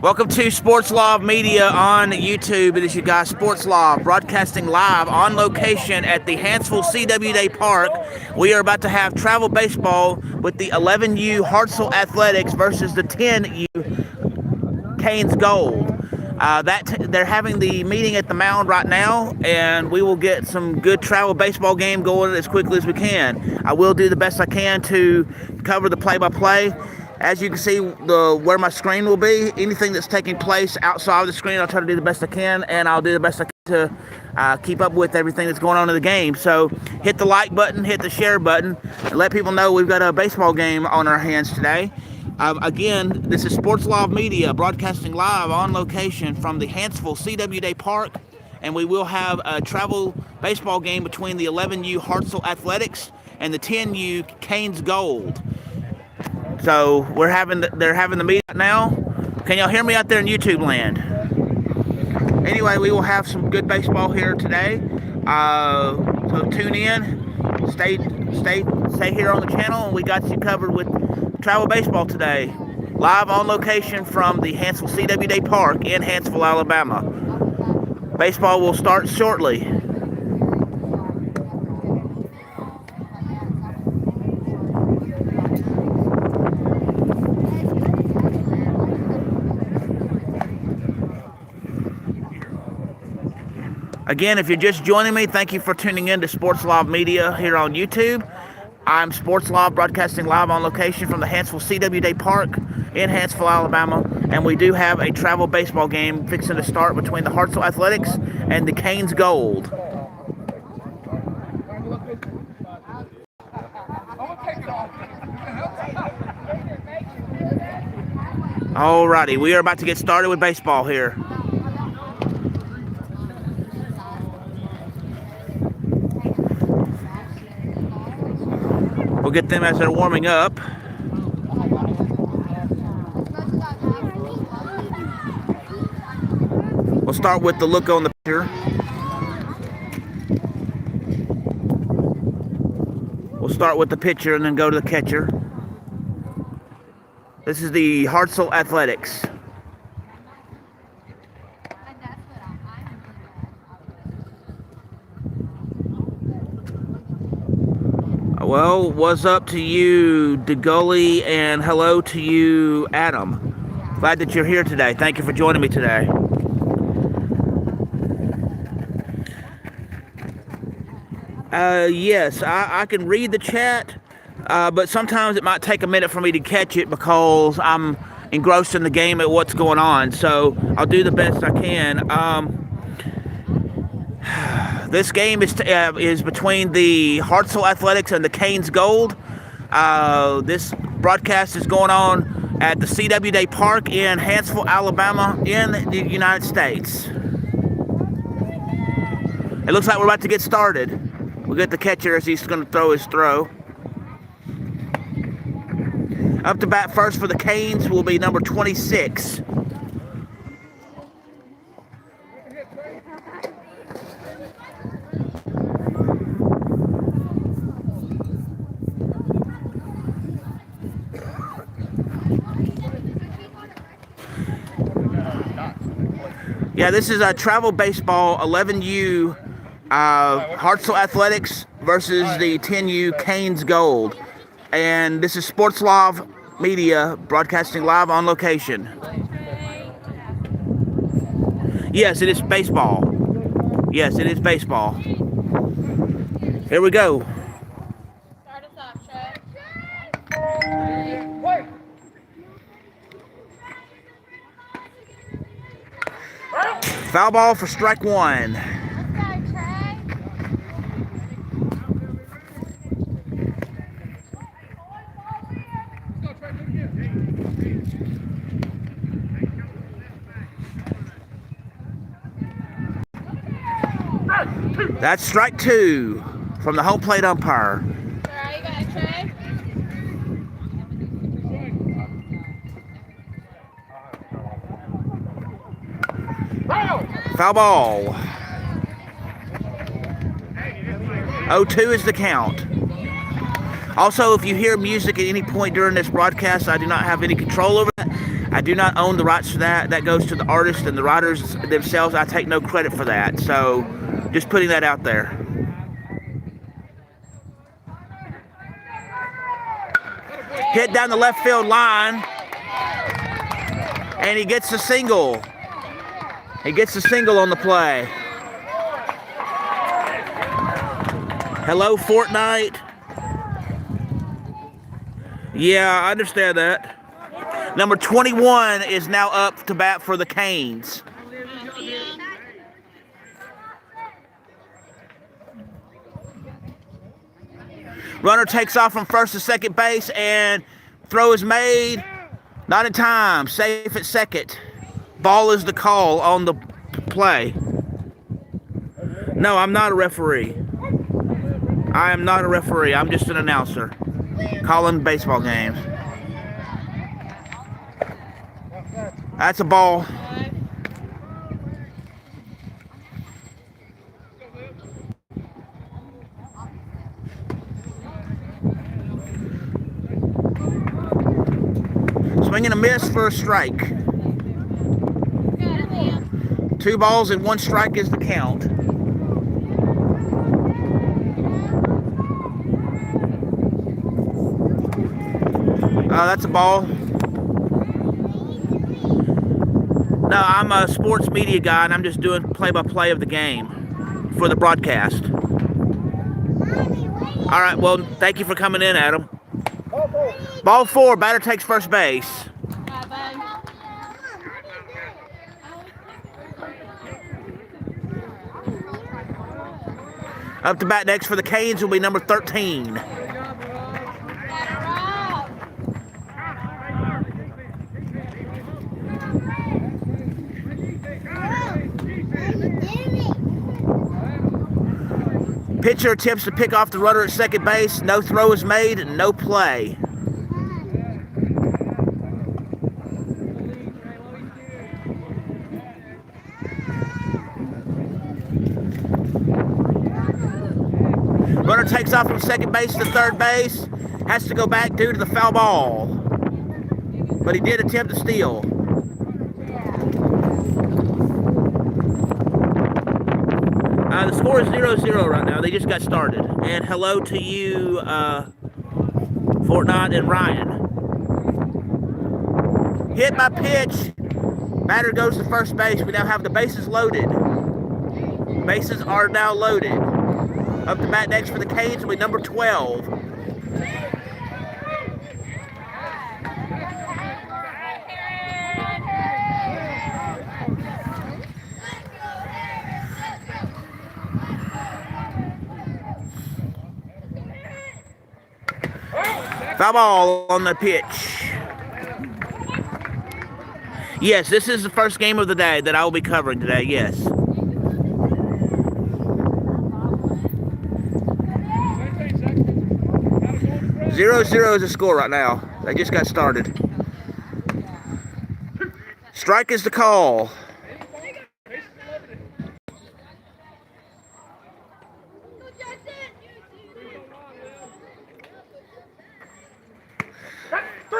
Welcome to Sports Law Media on YouTube. It is you guys, Sports Law, broadcasting live on location at the Hartselle CW Day Park. We are about to have travel baseball with the 11U Hartzell Athletics versus the 10U Canes Gold. They're having the meeting at the mound right now, and we will get some good travel baseball game going as quickly as we can. I will do the best I can to cover the play-by-play. As you can see, where my screen will be, anything that's taking place outside of the screen, I'll try to do the best I can, and I'll do the best I can to keep up with everything that's going on in the game. So hit the like button, hit the share button, and let people know we've got a baseball game on our hands today. Again, this is Sports Law Media, broadcasting live on location from the Hartselle CW Day Park, and we will have a travel baseball game between the 11U Hartzell Athletics and the 10U Canes Gold. So they're having the meeting right now. Can y'all hear me out there in YouTube land? Anyway, we will have some good baseball here today. So tune in, stay here on the channel, and we got you covered with travel baseball today, live on location from the Hartselle CW Day Park in Hartselle, Alabama. Baseball will start shortly. Again, if you're just joining me, thank you for tuning in to Sports Law Media here on YouTube. I'm Sports Law, broadcasting live on location from the Hartselle CW Day Park in Hartselle, Alabama, and we do have a travel baseball game fixing to start between the Hartzell Athletics and the Canes Gold. Alrighty, we are about to get started with baseball here. We'll get them as they're warming up. We'll start with the look on the pitcher. We'll start with the pitcher and then go to the catcher. This is the Hartzell Athletics. Well, what's up to you, DeGully, and hello to you, Adam. Glad that you're here today. Thank you for joining me today. Yes, I can read the chat, but sometimes it might take a minute for me to catch it because I'm engrossed in the game at what's going on. So I'll do the best I can. This game is between the Hartzell Athletics and the Canes Gold. This broadcast is going on at the CW Day Park in Hartselle, Alabama, in the United States. It looks like we're about to get started. We'll get the catcher as he's going to throw his throw. Up to bat first for the Canes will be number 26. Yeah, this is a travel baseball 11U Hartzell Athletics versus the 10U Canes Gold. And this is Sports Law Media broadcasting live on location. Yes, it is baseball. Yes, it is baseball. Here we go. Start us off, Trey. Foul ball for strike one. That's strike two from the home plate umpire. Alright, you got it, Trey? Foul ball. 0-2 is the count. Also, if you hear music at any point during this broadcast, I do not have any control over that. I do not own the rights to that. That goes to the artists and the writers themselves. I take no credit for that. So just putting that out there. Hit down the left field line. And he gets a single. He gets a single on the play. Hello, Fortnite. Yeah, I understand that. Number 21 is now up to bat for the Canes. Runner takes off from first to second base, and throw is made. Not in time. Safe at second. Ball is the call on the play. No, I'm not a referee. I am not a referee. I'm just an announcer calling baseball games. That's a ball. Swing and a miss for a strike. 2 balls and 1 strike is the count. That's a ball. No, I'm a sports media guy, and I'm just doing play-by-play of the game for the broadcast. All right, well, thank you for coming in, Adam. Ball 4, batter takes first base. Up to bat next for the Canes will be number 13. Pitcher attempts to pick off the runner at second base. No throw is made, no play. Runner takes off from second base to third base. Has to go back due to the foul ball. But he did attempt to steal. The score is 0-0 right now. They just got started. And hello to you, Fortnite and Ryan. Hit by pitch. Batter goes to first base. We now have the bases loaded. Bases are now loaded. Up to bat next for the Canes will be number 12. Foul ball on the pitch. Yes, this is the first game of the day that I will be covering today, yes. 0-0 is the score right now. They just got started. Strike is the call.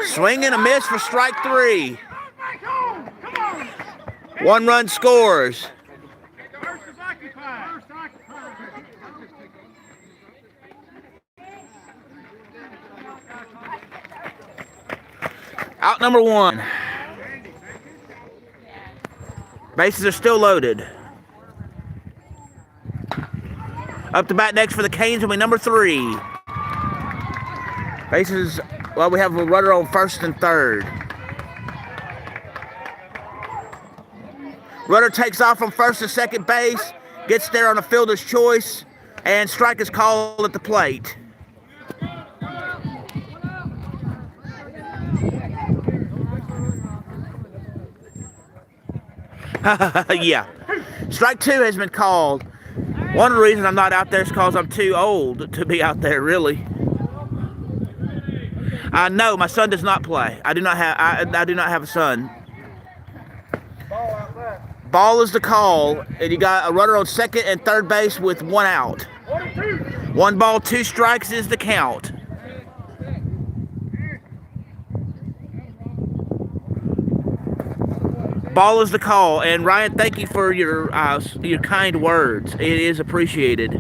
Swing and a miss for strike 3. 1 run scores. Out number 1. Bases are still loaded. Up to bat next for the Canes will be number 3. Bases, well, we have a runner on first and third. Runner takes off from first to second base, gets there on a fielder's choice, and strike is called at the plate. Yeah. Strike 2 has been called. One of the reasons I'm not out there is because I'm too old to be out there, really. No, my son does not play. I do not have a son. Ball is the call, and you got a runner on second and third base with 1 out. 1 ball, 2 strikes is the count. 。 . . 。. . . 。. . . . . . . . . . . . . . . . . . . . . . . . . . . . . . . . . . . . . . . . . . . . . . . . . . Ball is the call. And Ryan, thank you for your kind words. It is appreciated.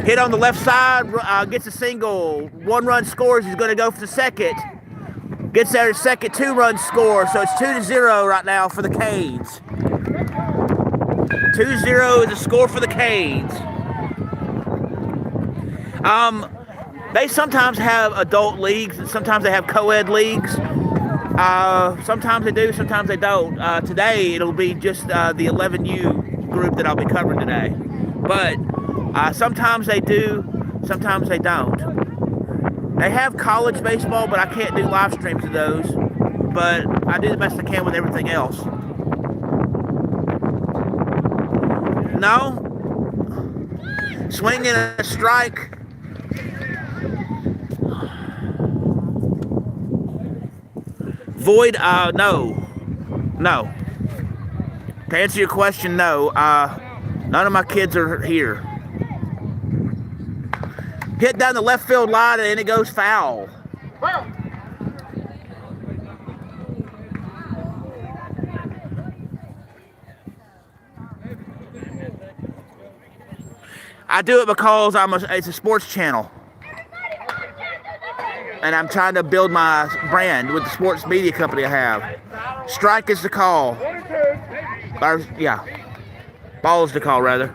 Hit on the left side, gets a single. 1 run scores. He's going to go for the second. Gets there second, 2-run score. So it's 2-0 right now for the Canes. 2-0 is the score for the Canes. They sometimes have adult leagues, and sometimes they have co-ed leagues. Sometimes they do, sometimes they don't. Today it'll be just the 11U group that I'll be covering today. But sometimes they do, sometimes they don't. They have college baseball, but I can't do live streams of those. But I do the best I can with everything else. No. Swing and a strike. Void, no. No. To answer your question, no. None of my kids are here. Hit down the left field line and it goes foul. I do it because it's a sports channel. And I'm trying to build my brand with the sports media company I have. Strike is the call. Or, yeah. Ball is the call, rather.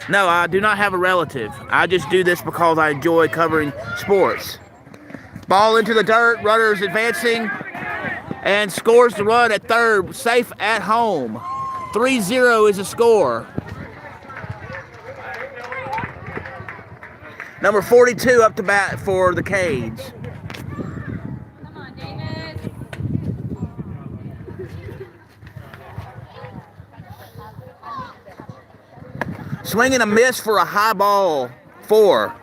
No, I do not have a relative. I just do this because I enjoy covering sports. Ball into the dirt. Runner's advancing. And scores the run at third. Safe at home. 3-0 is the score. Number 42 up to bat for the Canes. Come on, David. Swing and a miss for a high ball. 4.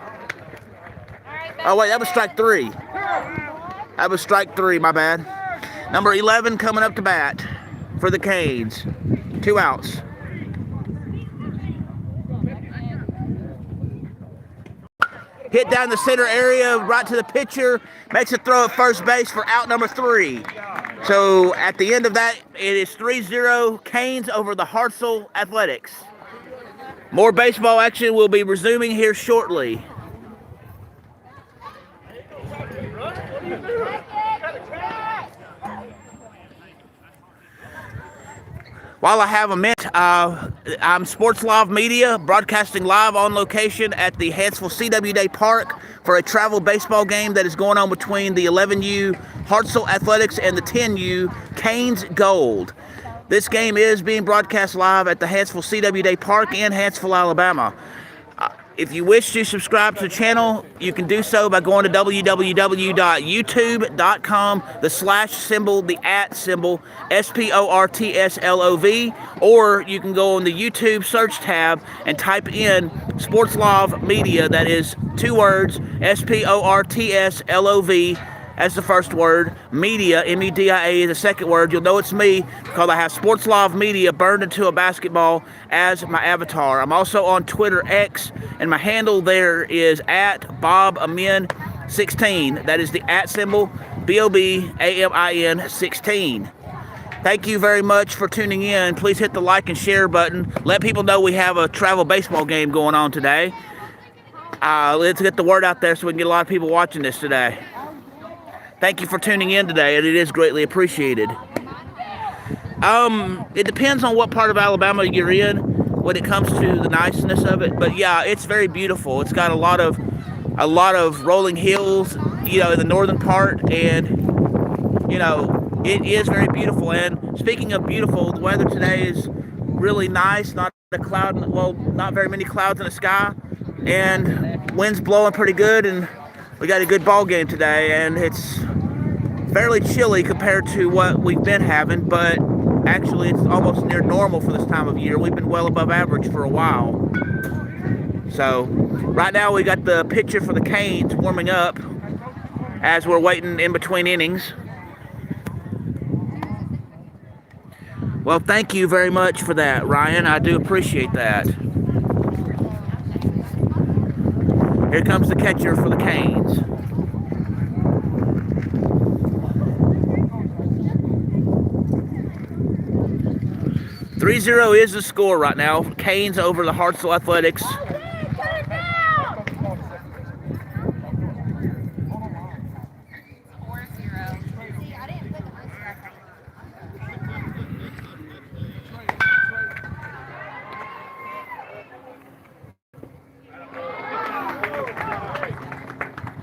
Oh, wait, that was strike 3. That was strike 3, my bad. Number 11 coming up to bat for the Canes. 2 outs. Hit down the center area, right to the pitcher. Makes a throw at first base for out number 3. So at the end of that, it is 3-0 Canes over the Hartzell Athletics. More baseball action will be resuming here shortly. While I have a minute, I'm Sports Live Media, broadcasting live on location at the Hartselle CWD Park for a travel baseball game that is going on between the 11U Hartzell Athletics and the 10U Canes Gold. This game is being broadcast live at the Hartselle CWD Park in Hartselle, Alabama. If you wish to subscribe to the channel, you can do so by going to www.youtube.com, the slash symbol, the at symbol, SPORTSLOV, or you can go on the YouTube search tab and type in Sports Live Media, that is 2 words, SPORTSLOV, as the first word, media, M-E-D-I-A, is the second word. You'll know it's me because I have Sports Live Media burned into a basketball as my avatar. I'm also on Twitter X, and my handle there is at BobAmin16. That is the at symbol, BOBAMIN 16. Thank you very much for tuning in. Please hit the like and share button. Let people know we have a travel baseball game going on today. Let's get the word out there so we can get a lot of people watching this today. Thank you for tuning in today, and it is greatly appreciated. It depends on what part of Alabama you're in when it comes to the niceness of it, but yeah, it's very beautiful. It's got a lot of rolling hills, in the northern part, and it is very beautiful. And speaking of beautiful, the weather today is really nice. Not very many clouds in the sky, and wind's blowing pretty good, and we got a good ball game today, and it's fairly chilly compared to what we've been having, but actually it's almost near normal for this time of year. We've been well above average for a while. So right now we got the pitcher for the Canes warming up as we're waiting in between innings. Well, thank you very much for that, Ryan. I do appreciate that. Here comes the catcher for the Canes. 3-0 is the score right now. Canes over the Hartzell Athletics.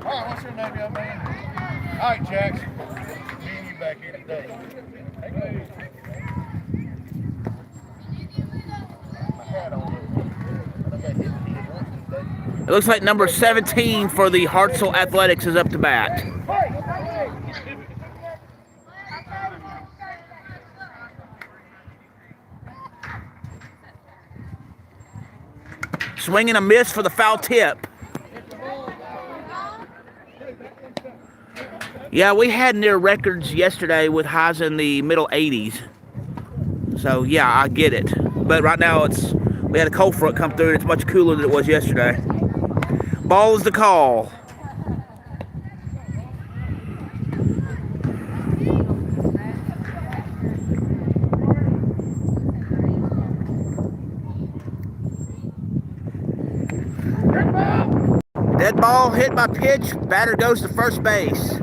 What's your name, young man? All right, Jackson. Me and you back here today. It looks like number 17 for the Hartzell Athletics is up to bat. Swing and a miss for the foul tip. Yeah, we had near records yesterday with highs in the middle 80s. So, yeah, I get it. But right now, we had a cold front come through, and it's much cooler than it was yesterday. Ball is the call. Dead ball hit by pitch. Batter goes to first base.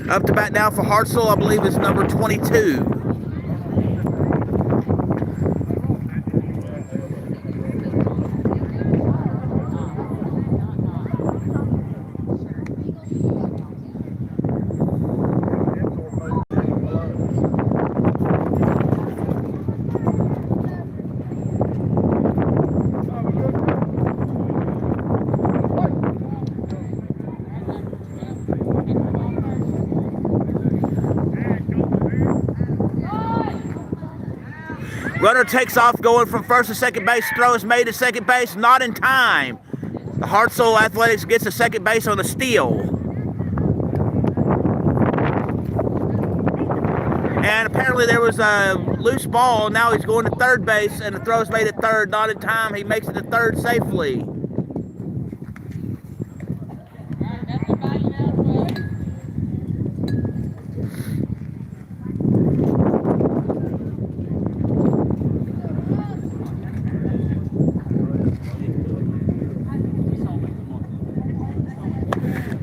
Up to bat now for Hartzell, I believe, is number 22. Runner takes off going from first to second base. Throw is made to second base, not in time. The Hartzell Athletics gets to second base on the steal. And apparently there was a loose ball. Now he's going to third base, and the throw is made at third, not in time. He makes it to third safely.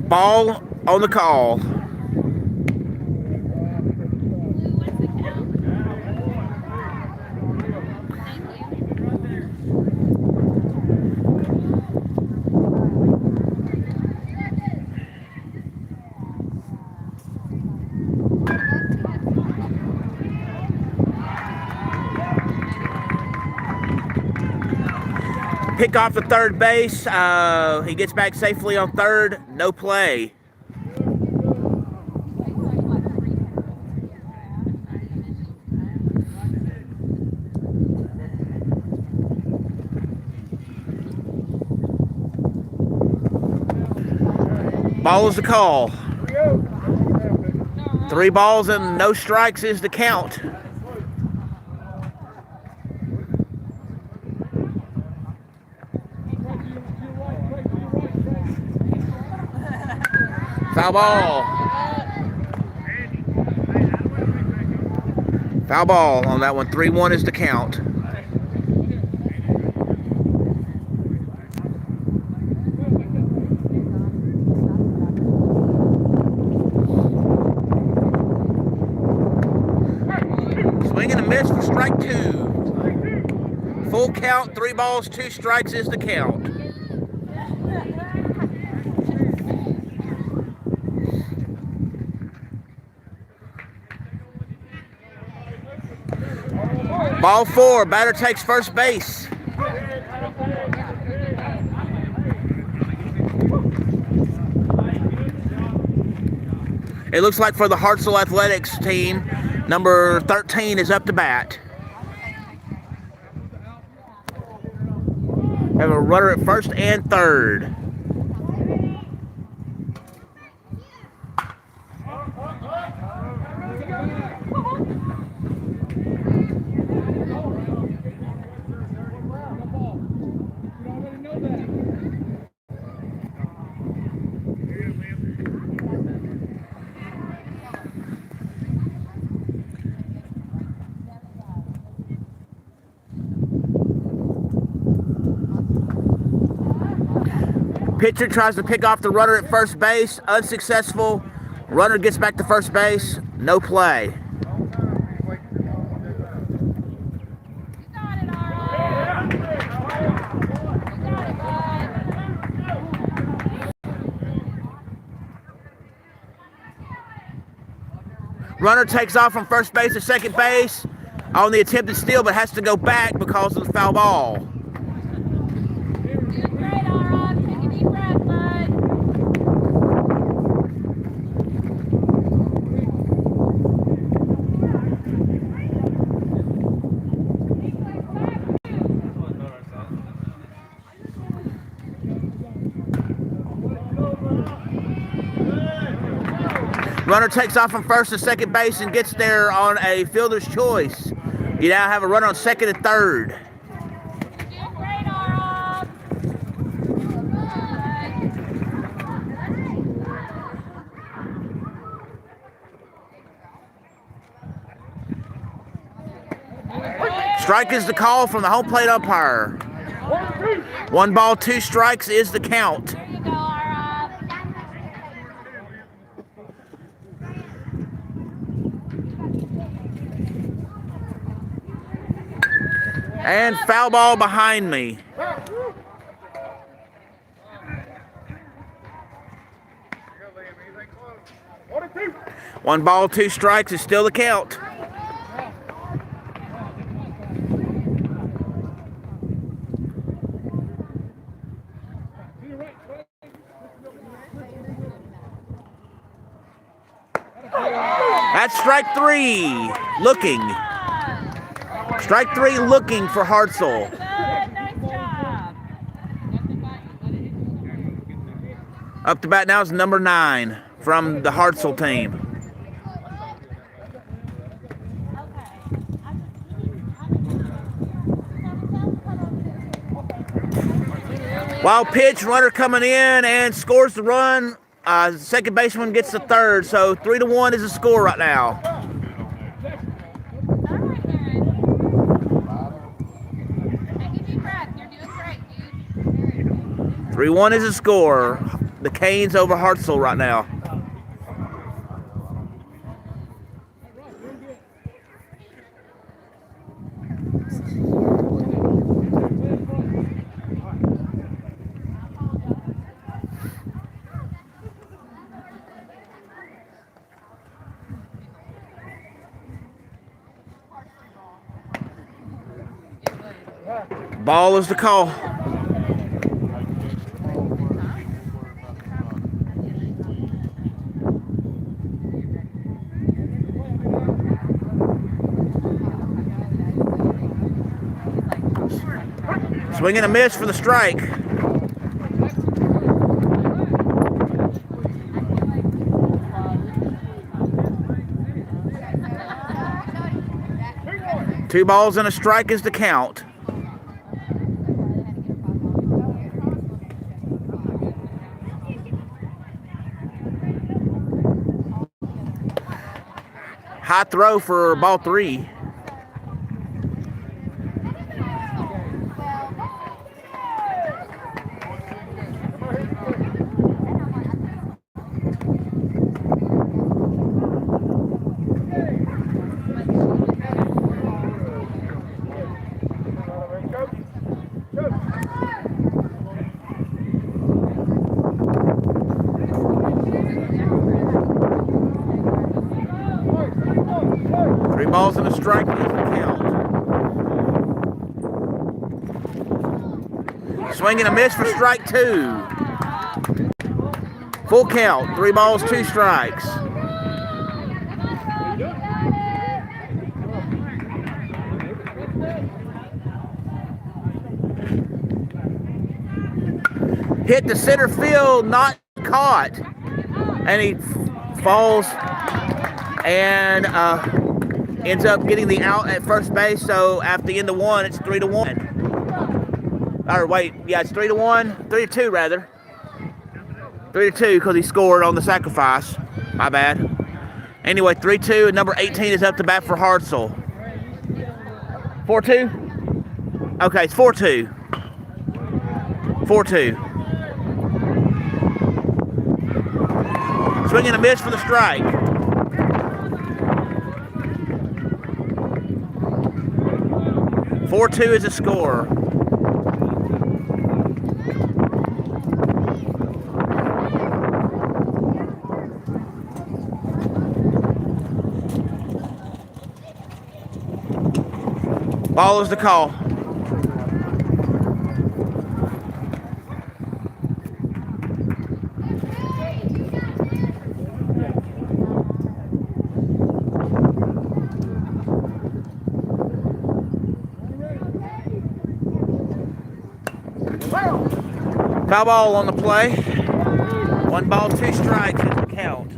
Ball on the call. Pick off the third base. He gets back safely on third. No play. Ball is the call. 3 balls and no strikes is the count. Foul ball. Foul ball on that one. 3-1 is the count. Swing and a miss for strike 2. Full count, 3 balls, 2 strikes is the count. Ball 4, batter takes first base. It looks like for the Hartzell Athletics team, number 13 is up to bat. Have a runner at first and third. Pitcher tries to pick off the runner at first base. Unsuccessful. Runner gets back to first base. No play. You got it, Ara. You got it, bud. Runner takes off from first base to second base on the attempted steal, but has to go back because of the foul ball. Doing great, Ara. Take a deep breath, bud. Runner takes off from first to second base and gets there on a fielder's choice. You now have a runner on second and third. You're doing great, Ara. Strike is the call from the home plate umpire. 1 ball, 2 strikes is the count. There you go, Ara. And foul ball behind me. One ball, 2 strikes is still the count. That's strike 3. Looking. Strike 3 looking for Hartzell. Good, nice job. Up to bat now is number 9 from the Hartzell team. Wild pitch, runner coming in and scores the run. Second baseman gets the third, so 3-1 is the score right now. 3-1 is the score. The Canes over Hartzell right now. Ball is the call. Swing and a miss for the strike. Two balls and a strike is the count. High throw for ball 3. Balls and a strike is the count. Swing and a miss for strike 2. Full count. 3 balls, 2 strikes. Hit the center field, not caught. And he falls and ends up getting the out at first base. So after the end of 1, it's 3-1. Or wait, yeah, it's 3-1, 3-2 rather. 3-2 because he scored on the sacrifice. My bad. Anyway, 3-2, and number 18 is up to bat for Hartzell. 4-2? Okay, it's 4-2. 4-2. Swing and a miss for the strike. "4-2 is the score. Ball is the call. Foul ball on the play. 1 ball, 2 strikes is the count.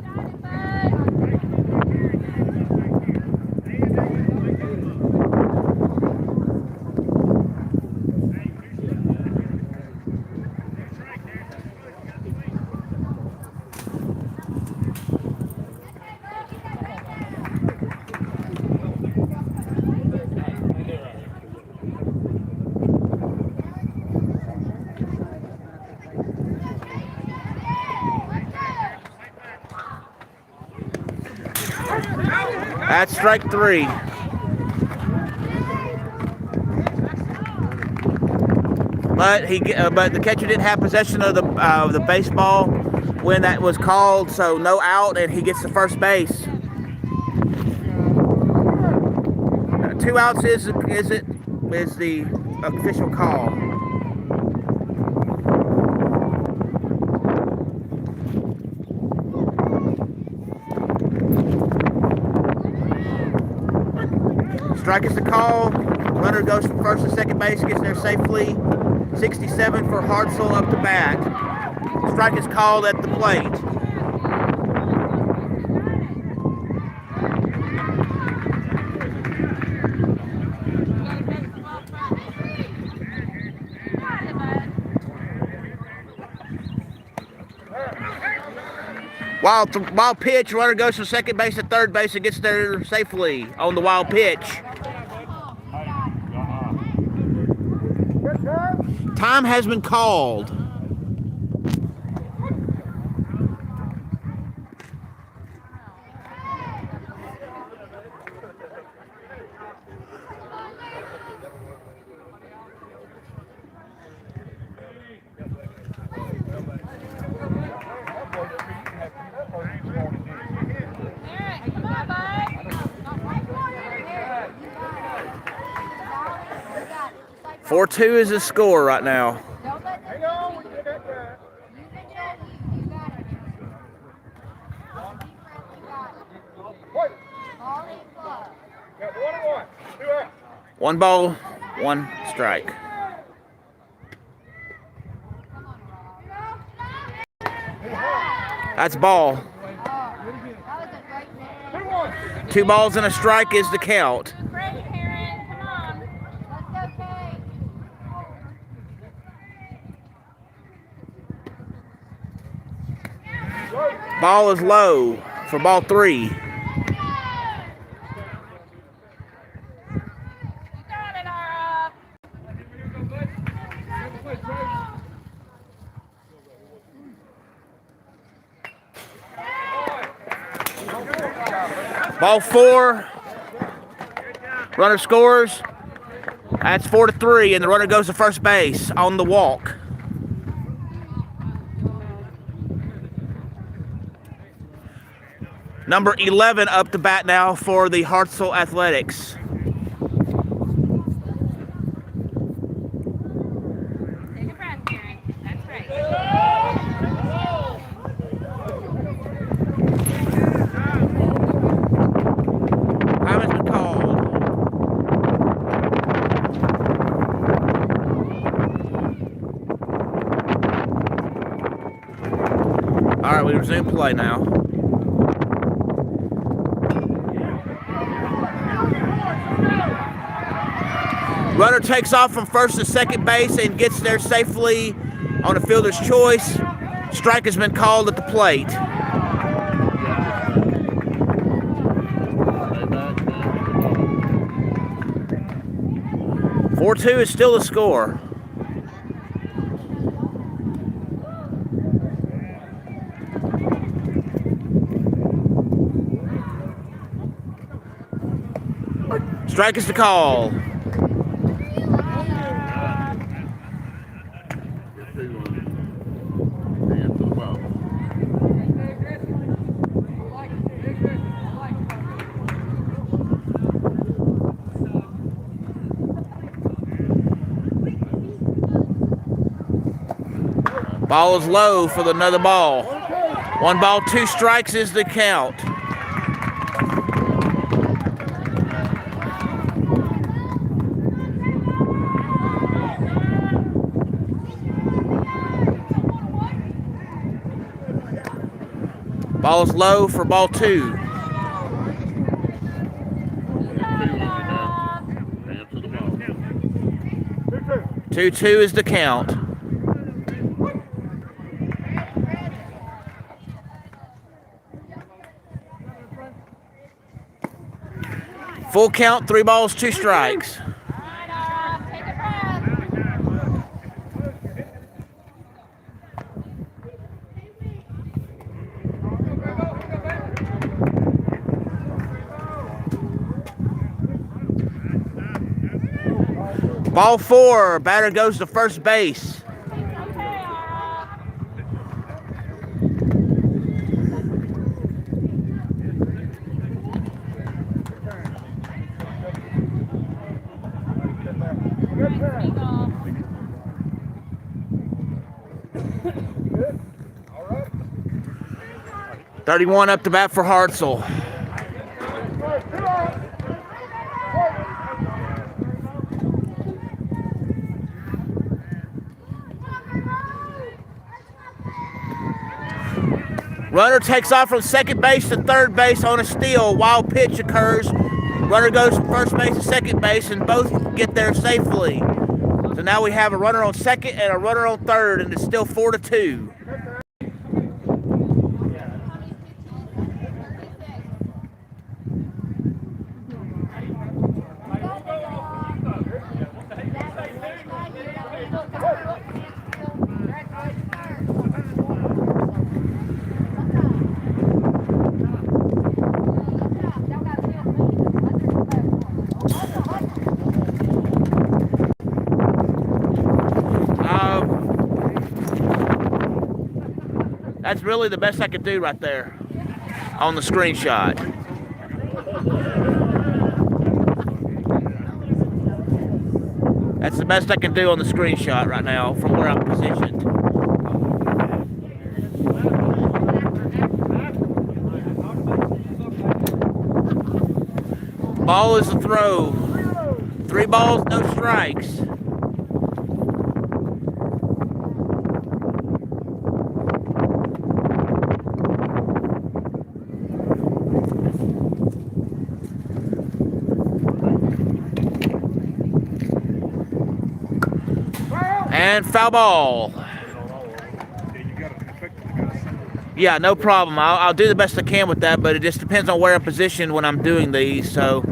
That's strike 3. But the catcher didn't have possession of the baseball when that was called, so no out, and he gets to first base. 2 outs is the official call. Strike is the call. Runner goes from first to second base, gets there safely. 67 for Hartzell up to bat. Strike is called at the plate. Wild pitch, runner goes from second base to third base and gets there safely on the wild pitch. Time has been called. Come on, bud. 4-2 is the score right now. Hang on, we did that. Wait. Got 1-1. 2 out. 1 ball, 1 strike. That's ball. 2-1. 2 balls and a strike is the count. Great, Karen. Come on. Let's go, Kate. Ball is low for ball 3. You got it, Ara. Ball 4. Runner scores. That's 4-3, and the runner goes to first base on the walk. Number 11 up to bat now for the Hartzell Athletics. Take a breath, Karen. That's right. Time has been called. All right, we resume play now. Runner takes off from first to second base and gets there safely on a fielder's choice. Strike has been called at the plate. "4-2 is still the score. Strike is the call. Ball is low for another ball. 1 ball, 2 strikes is the count. Ball is low for ball 2. 2-2 is the count. Full count, 3 balls, 2 strikes. All right, take a breath. Ball 4, batter goes to first base. Eagle. 31 up to bat for Hartzell. Runner takes off from second base to third base on a steal. Wild pitch occurs. Runner goes from first base to second base, and both get there safely. So now we have a runner on second and a runner on third, and it's still 4-2. That's really the best I could do right there on the screenshot. That's the best I can do on the screenshot right now from where I'm positioned. Ball is the throw. 3 balls, no strikes. And foul ball. Yeah, no problem. I'll do the best I can with that, but it just depends on where I'm positioned when I'm doing these. So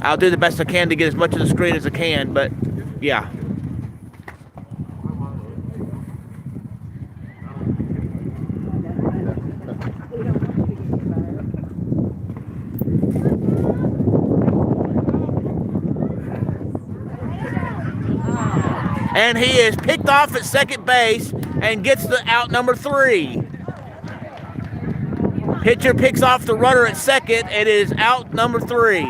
I'll do the best I can to get as much of the screen as I can, but yeah. And he is picked off at second base and gets the out number 3. Pitcher picks off the runner at second. It is out number 3.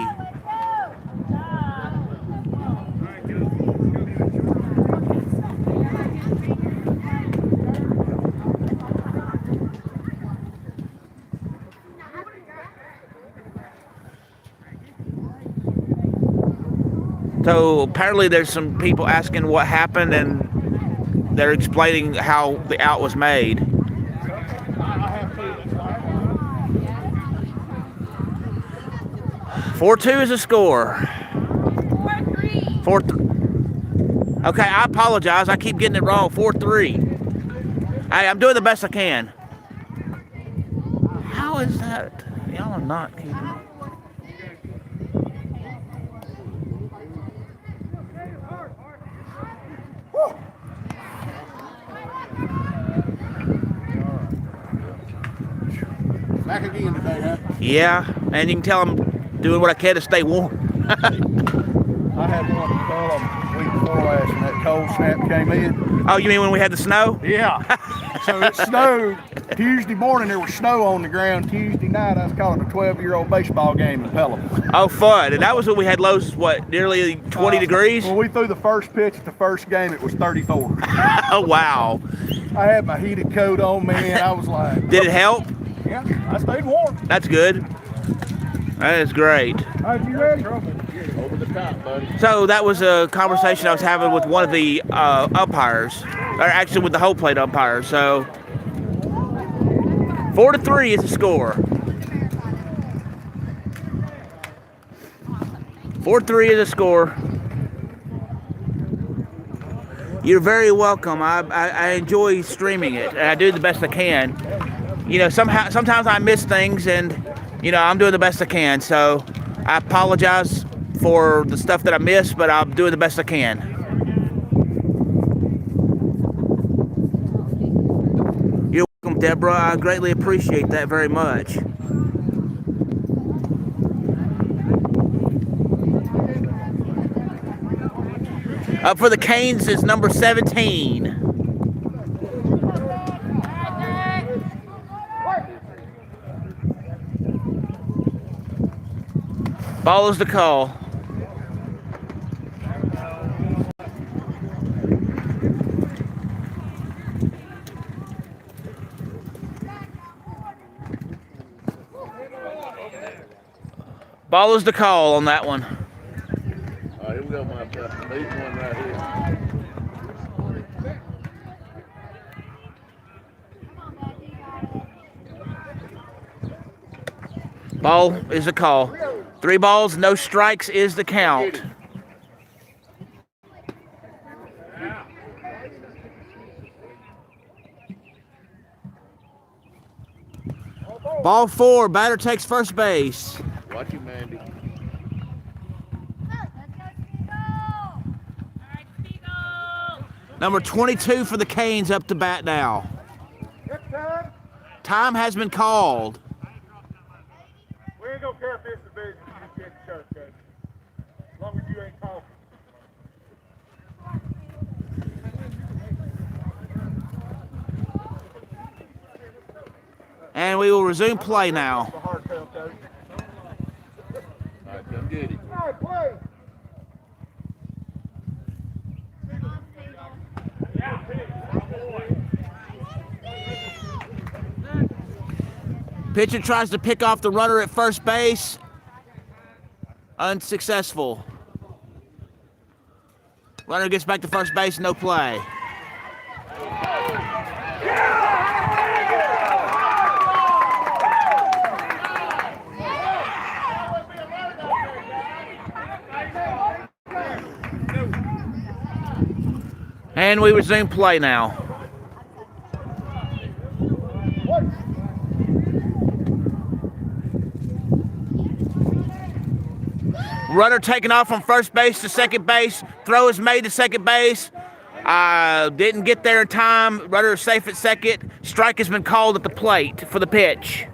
So apparently there's some people asking what happened, and they're explaining how the out was made. 4-2 is the score. 4-3. 4-3. Okay, I apologize. I keep getting it wrong. 4-3. I'm doing the best I can. How is that? Y'all are not keeping it. Back again today, huh? Yeah, and you can tell I'm doing what I can to stay warm. I had one week before last when that cold snap came in. Oh, you mean when we had the snow? Yeah. So it snowed. Tuesday morning there was snow on the ground. Tuesday night I was calling a 12-year-old baseball game in Pelham. Oh, fun. And that was when we had lows, what, nearly 20 degrees? When we threw the first pitch at the first game, it was 34. Oh, wow. I had my heated coat on me, and I was like... Did it help? Yeah, I stayed warm. That's good. That is great. All right, you ready? Over the top, buddy. So that was a conversation I was having with one of the umpires, or actually with the whole plate umpire. So 4-3 is the score. 4-3 is the score. You're very welcome. I enjoy streaming it, and I do the best I can. You know, sometimes I miss things, and you know, I'm doing the best I can. So I apologize for the stuff that I missed, but I'm doing the best I can. You're welcome, Deborah. I greatly appreciate that very much. Up for the Canes is number 17. Follows the call. Ball is the call on that one. All right, here we go, my friend. Lead one right here. Ball is the call. 3 balls, no strikes is the count. Ball 4, batter takes first base. Watch you, Mandy. Number 22 for the Canes up to bat now. Time has been called. We ain't gonna care if this division you get the church, coach. As long as you ain't talking. And we will resume play now. Hartzelle, coach. All right, come get it. All right, play. Pitcher tries to pick off the runner at first base. Unsuccessful. Runner gets back to first base, no play. And we resume play now. Runner taken off from first base to second base. Throw is made to second base. Didn't get there in time. Runner is safe at second. Strike has been called at the plate for the pitch.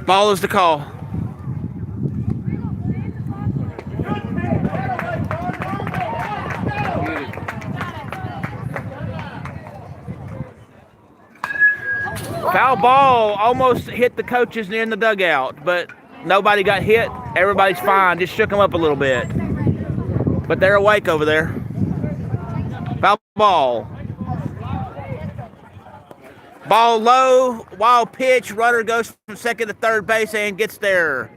Ball is the call. Foul ball almost hit the coaches near in the dugout, but nobody got hit. Everybody's fine. Just shook them up a little bit. But they're awake over there. Foul ball. Ball low, wild pitch, runner goes from second to third base and gets there.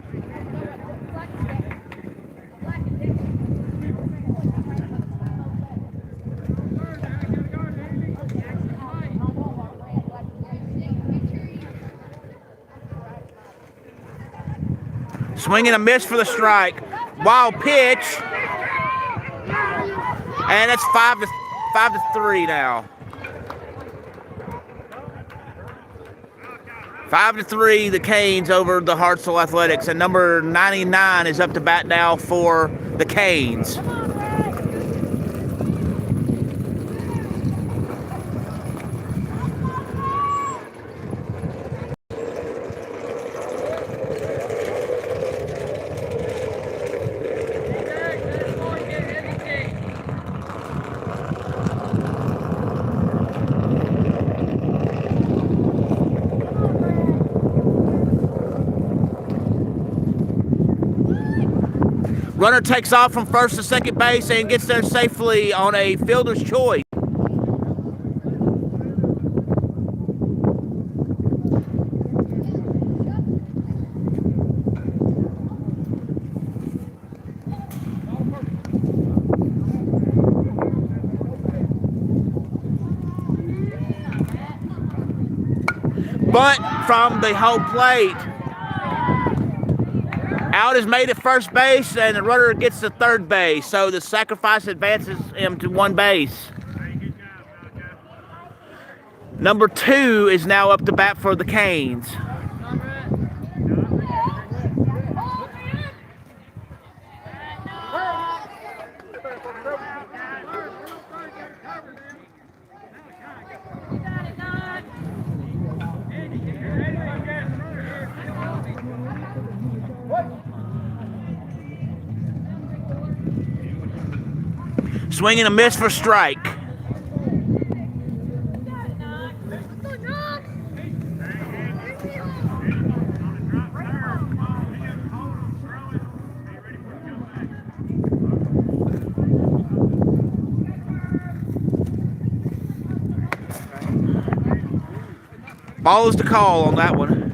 Swing and a miss for the strike. Wild pitch. And it's 5-3 now. 5-3, the Canes over the Hartzell Athletics, and number 99 is up to bat now for the Canes. Runner takes off from first to second base and gets there safely on a fielder's choice. Bunt from the home plate. Out is made at first base, and the runner gets to third base. So the sacrifice advances him to one base. Number 2 is now up to bat for the Canes. Swing and a miss for strike. Ball is the call on that one.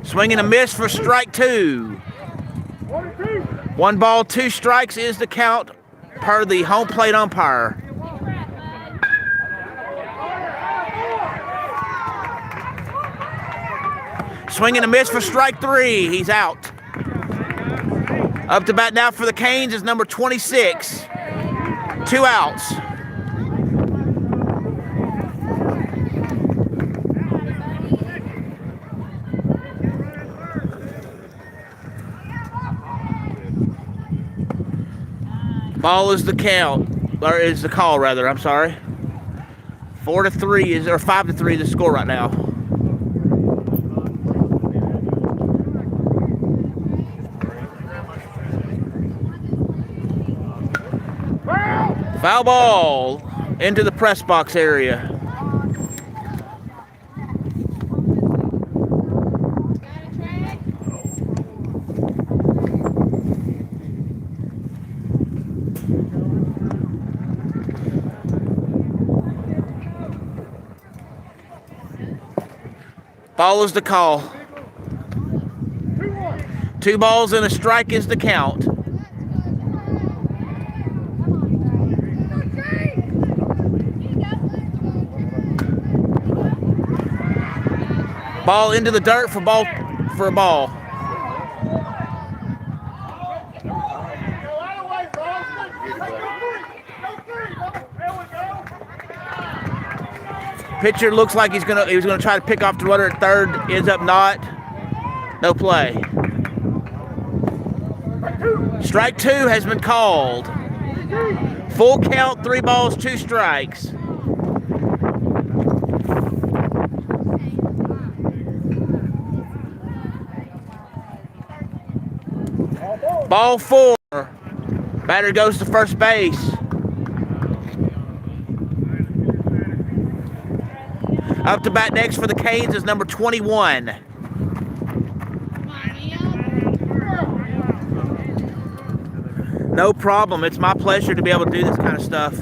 Swing and a miss for strike 2. 1 ball, 2 strikes is the count per the home plate umpire. Swing and a miss for strike 3. He's out. Up to bat now for the Canes is number 26. 2 outs. Ball is the count, or is the call rather, I'm sorry. 4-3 is, or 5-3 the score right now. Foul ball into the press box area. Ball is the call. 2 balls and a strike is the count. Ball into the dirt for a ball. Pitcher looks like he was gonna try to pick off the runner at third. Ends up not. No play. Strike 2 has been called. Full count, 3 balls, 2 strikes. Ball 4. Batter goes to first base. Up to bat next for the Canes is number 21. No problem. It's my pleasure to be able to do this kind of stuff.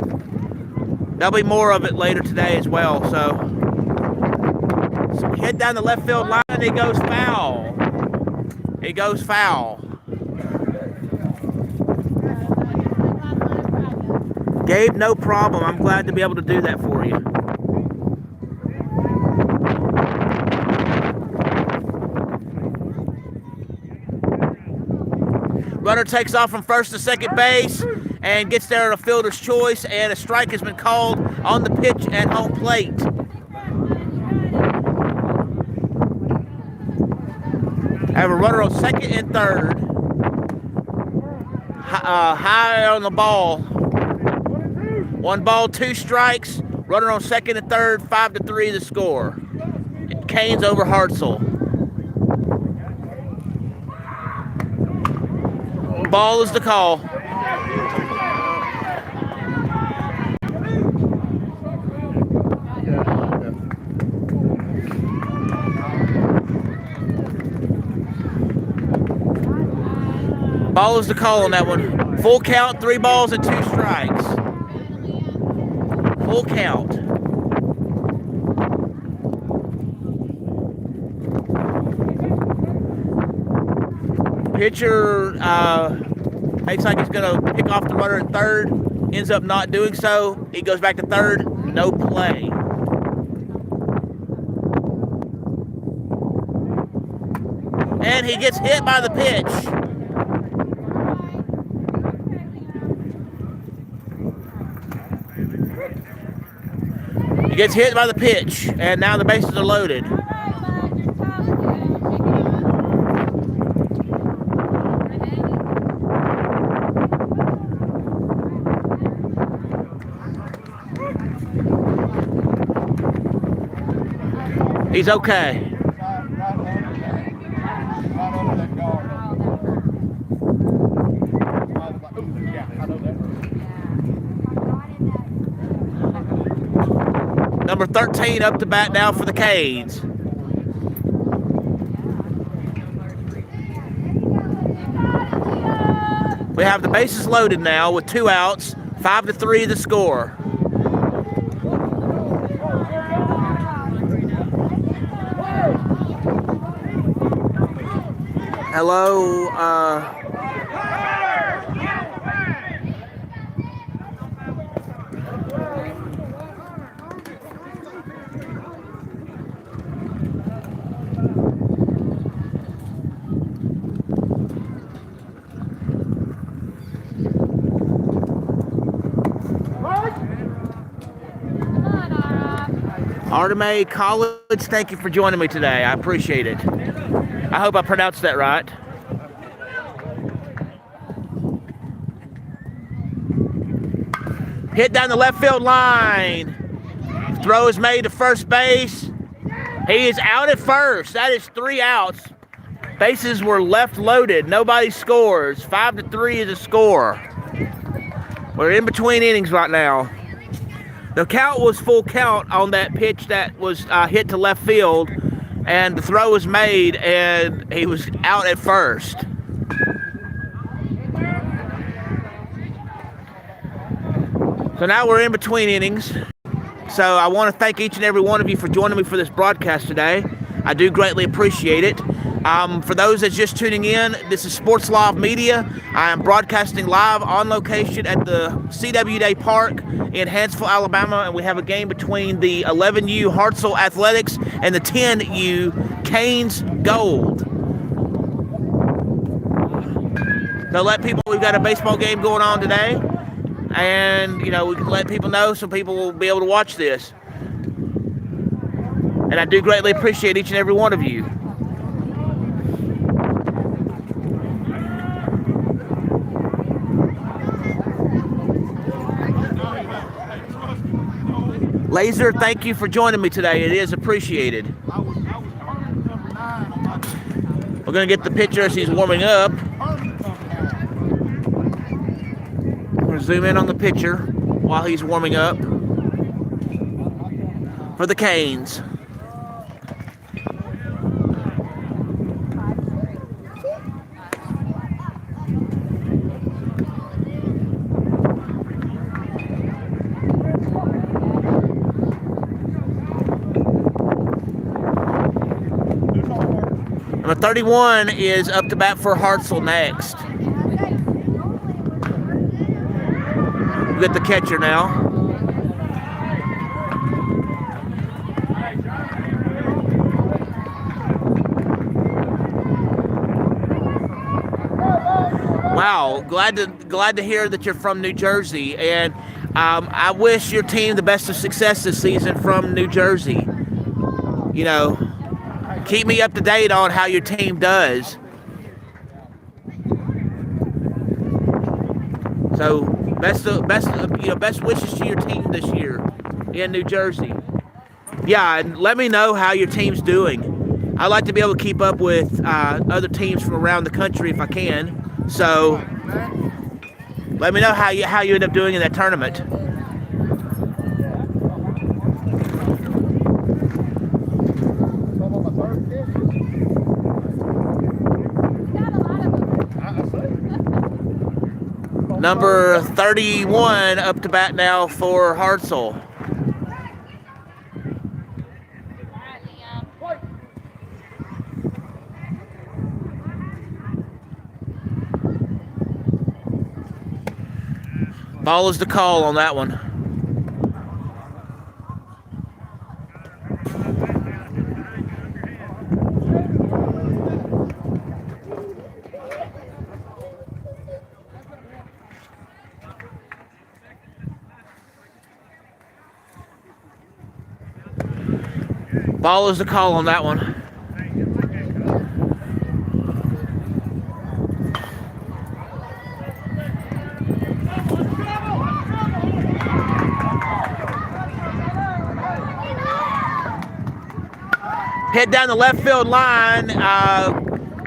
There'll be more of it later today as well. So hit down the left field line. It goes foul. It goes foul. Gabe, no problem. I'm glad to be able to do that for you. Runner takes off from first to second base and gets there at a fielder's choice, and a strike has been called on the pitch at home plate. I have a runner on second and third. High on the ball. 1 ball, 2 strikes. Runner on second and third, 5-3 the score. Canes over Hartzell. Ball is the call. Ball is the call on that one. Full count, 3 balls and 2 strikes. Full count. Pitcher makes like he's going to pick off the runner at third. Ends up not doing so. He goes back to third. No play. And he gets hit by the pitch. He gets hit by the pitch, and now the bases are loaded. He's okay. Number 13 up to bat now for the Canes. We have the bases loaded now with 2 outs, 5-3 the score. Hello, Arteme College, thank you for joining me today. I appreciate it. I hope I pronounced that right. Hit down the left field line. Throw is made to first base. He is out at first. That is 3 outs. Bases were left loaded. Nobody scores. 5-3 is the score. We're in between innings right now. The count was full count on that pitch that was hit to left field, and the throw was made, and he was out at first. So now we're in between innings. So I want to thank each and every one of you for joining me for this broadcast today. I do greatly appreciate it. For those that's just tuning in, this is Sports Live Media. I am broadcasting live on location at the CWD Park in Hartselle, Alabama, and we have a game between the 11U Hartzell Athletics and the 10U Canes Gold. So let people, we've got a baseball game going on today, and we can let people know so people will be able to watch this. And I do greatly appreciate each and every one of you. Laser, thank you for joining me today. It is appreciated. We're going to get the pitcher as he's warming up. We're going to zoom in on the pitcher while he's warming up for the Canes. Number 31 is up to bat for Hartzell next. We get the catcher now. Wow, glad to hear that you're from New Jersey, and I wish your team the best of success this season from New Jersey. You know, keep me up to date on how your team does. So best wishes to your team this year in New Jersey. Yeah, and let me know how your team's doing. I like to be able to keep up with other teams from around the country if I can. So let me know how you end up doing in that tournament. Number 31 up to bat now for Hartzell. Ball is the call on that one. Ball is the call on that one. Hit down the left field line,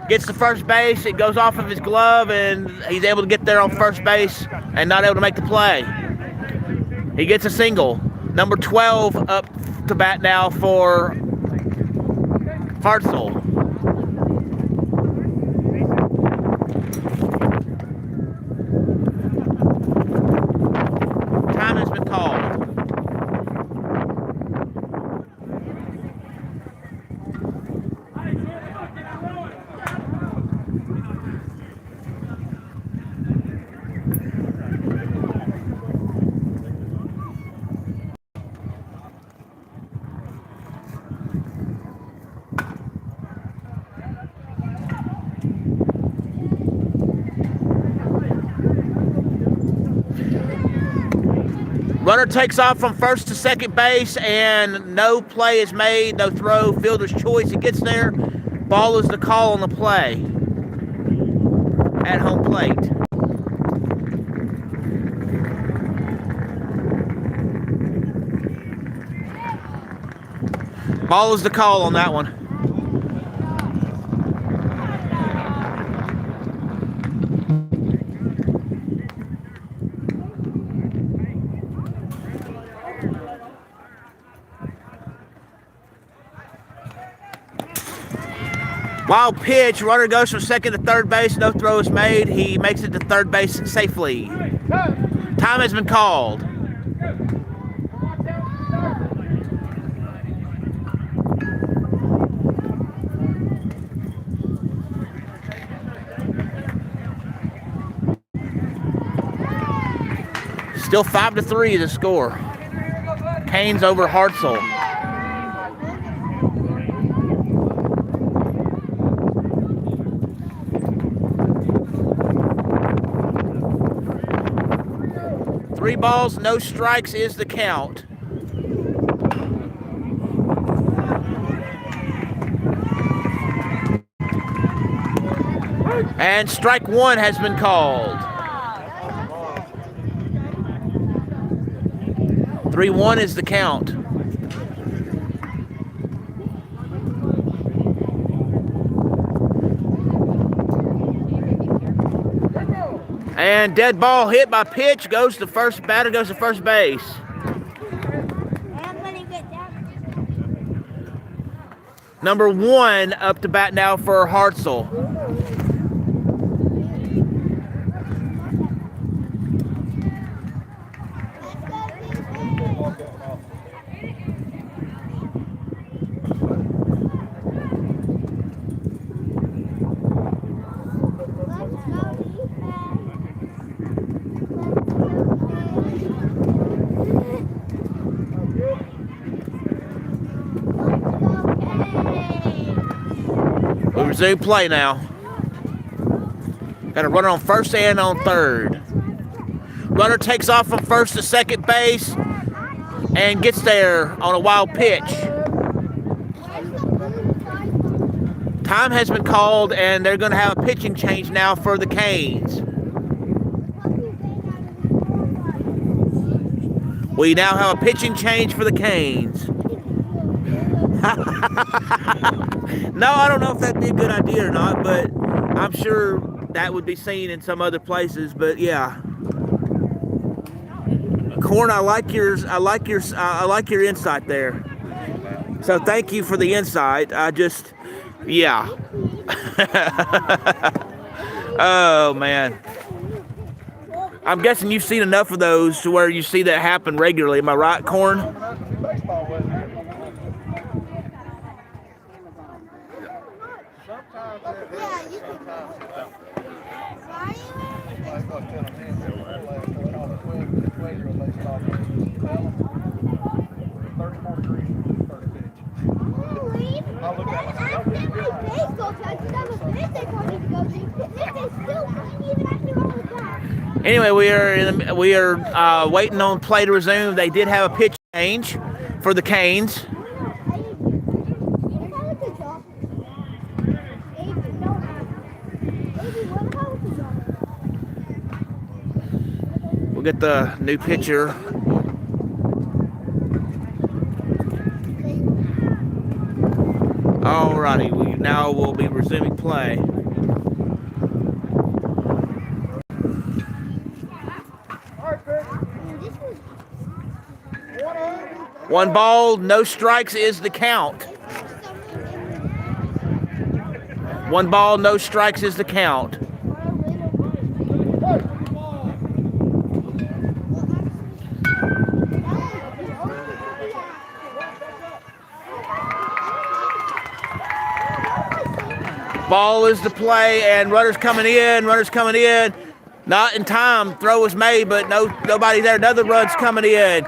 gets to first base, it goes off of his glove, and he's able to get there on first base and not able to make the play. He gets a single. Number 12 up to bat now for Hartzell. Time has been called. Runner takes off from first to second base, and no play is made, no throw, fielder's choice. He gets there. Ball is the call on the play at home plate. Ball is the call on that one. Wild pitch, runner goes from second to third base, no throw is made. He makes it to third base safely. Time has been called. Still 5-3 the score. Canes over Hartzell. Three balls, no strikes is the count. And strike one has been called. 3-1 is the count. And dead ball hit by pitch, goes to first, batter goes to first base. Number 1 up to bat now for Hartzell. We resume play now. Got a runner on first and on third. Runner takes off from first to second base and gets there on a wild pitch. Time has been called, and they're going to have a pitching change now for the Canes. We now have a pitching change for the Canes. No, I don't know if that'd be a good idea or not, but I'm sure that would be seen in some other places. But yeah, Corn, I like your insight there. So thank you for the insight. Yeah. Oh man. I'm guessing you've seen enough of those to where you see that happen regularly. Am I right, Corn? Anyway, we are waiting on play to resume. They did have a pitch change for the Canes. We'll get the new pitcher. Alrighty, we now will be resuming play. One ball, no strikes is the count. One ball, no strikes is the count. Ball is the play, and runners coming in. Not in time. Throw was made, but nobody there. Another run's coming in.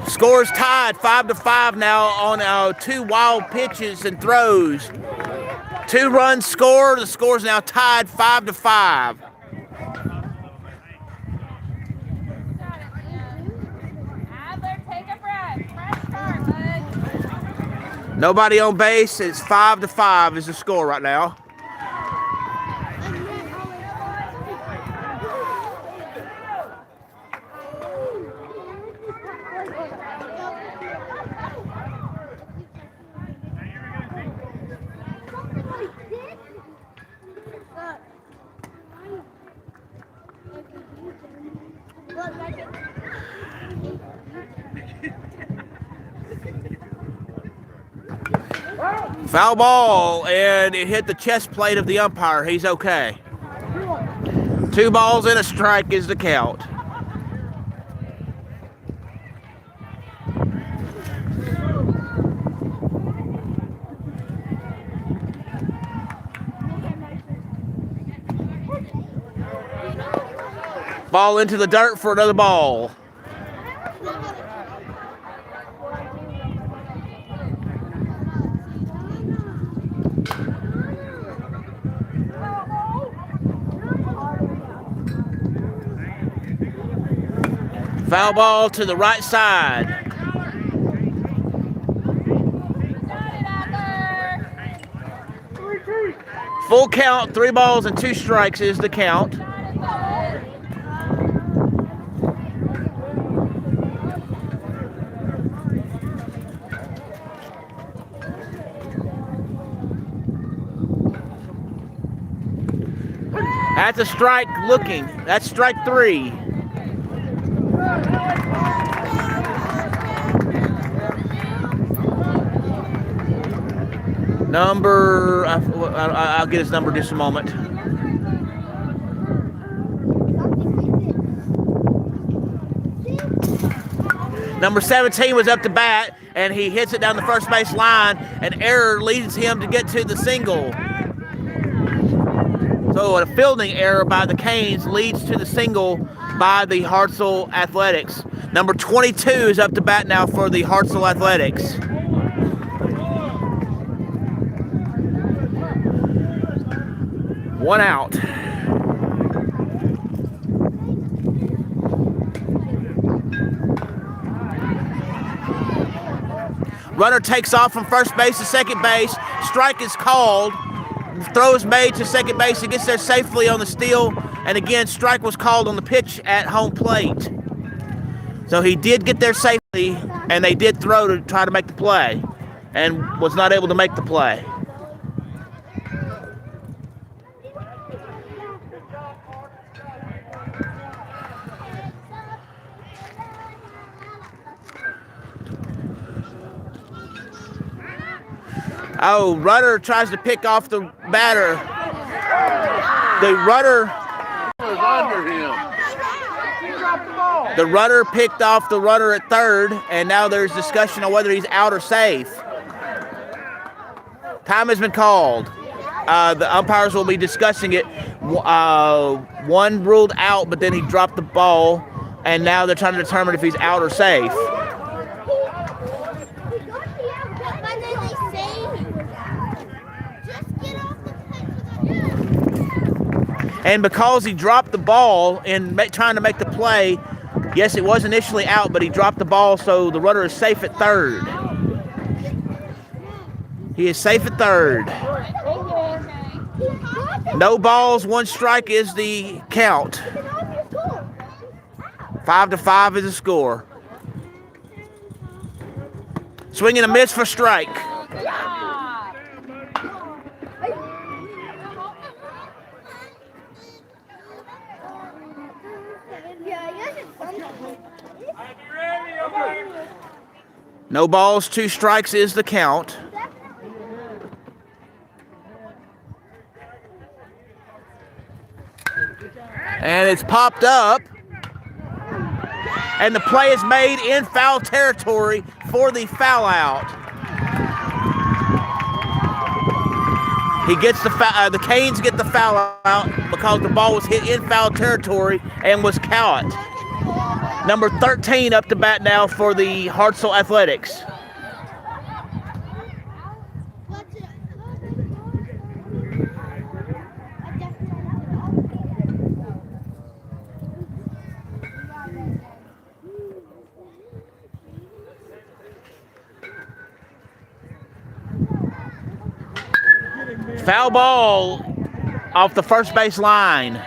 Score's tied 5-5 now on 2 wild pitches and throws. 2 runs score. The score's now tied 5-5. Nobody on base. It's 5-5 is the score right now. Foul ball, and it hit the chest plate of the umpire. He's okay. 2 balls and a strike is the count. Ball into the dirt for another ball. Foul ball to the right side. Full count, 3 balls and 2 strikes is the count. That's a strike looking. That's strike 3. Number, I'll get his number in just a moment. Number 17 was up to bat, and he hits it down the first base line. An error leads him to get to the single. So a fielding error by the Canes leads to the single by the Hartzell Athletics. Number 22 is up to bat now for the Hartzell Athletics. One out. Runner takes off from first base to second base. Strike is called. Throw is made to second base. He gets there safely on the steal. And again, strike was called on the pitch at home plate. So he did get there safely, and they did throw to try to make the play, and was not able to make the play. Oh, runner tries to pick off the batter. The runner picked off the runner at third, and now there's discussion on whether he's out or safe. Time has been called. The umpires will be discussing it. One ruled out, but then he dropped the ball, and now they're trying to determine if he's out or safe. And because he dropped the ball in trying to make the play, yes, it was initially out, but he dropped the ball, so the runner is safe at third. He is safe at third. No balls, 1 strike is the count. 5-5 is the score. Swing and a miss for strike. No balls, 2 strikes is the count. And it's popped up. And the play is made in foul territory for the foul out. He gets the Canes get the foul out because the ball was hit in foul territory and was caught. Number 13 up to bat now for the Hartzell Athletics. Foul ball off the first base line.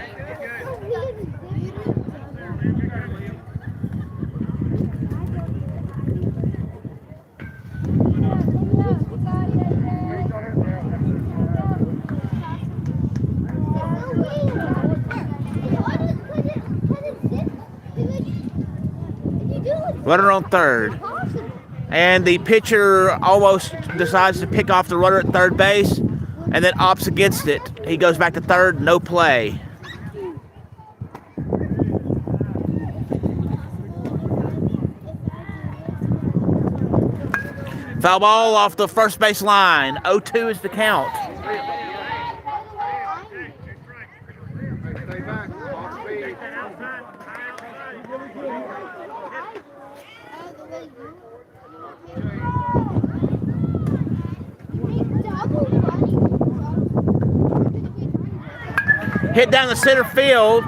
Runner on third. And the pitcher almost decides to pick off the runner at third base and then opts against it. He goes back to third, no play. Foul ball off the first base line. 0-2 is the count. Hit down the center field.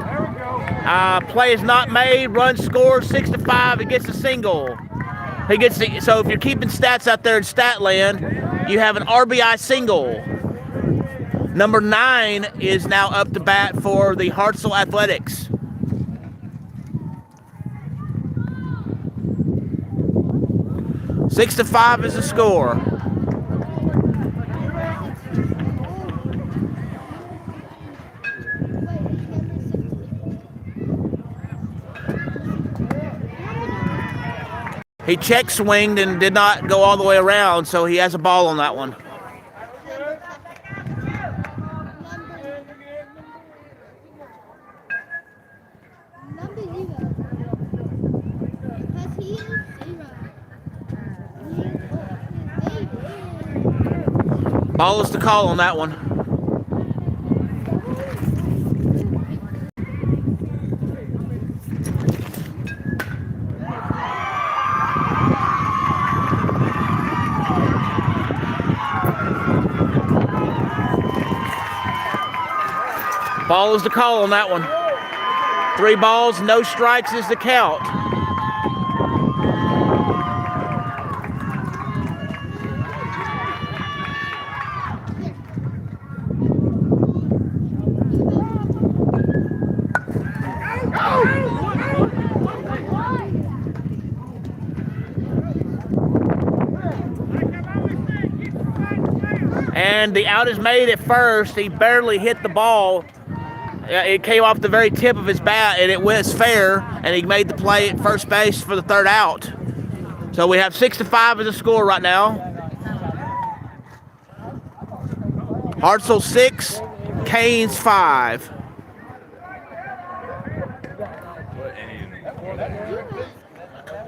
Play is not made. Run scored 6-5. He gets a single. So if you're keeping stats out there in Statland, you have an RBI single. Number 9 is now up to bat for the Hartzell Athletics. Six to 5 is the score. He check swinged and did not go all the way around, so he has a ball on that one. Ball is the call on that one. Ball is the call on that one. 3 balls, no strikes is the count. And the out is made at first. He barely hit the ball. It came off the very tip of his bat, and it was fair, and he made the play at first base for the third out. So we have 6-5 as a score right now. Hartzell 6, Canes 5.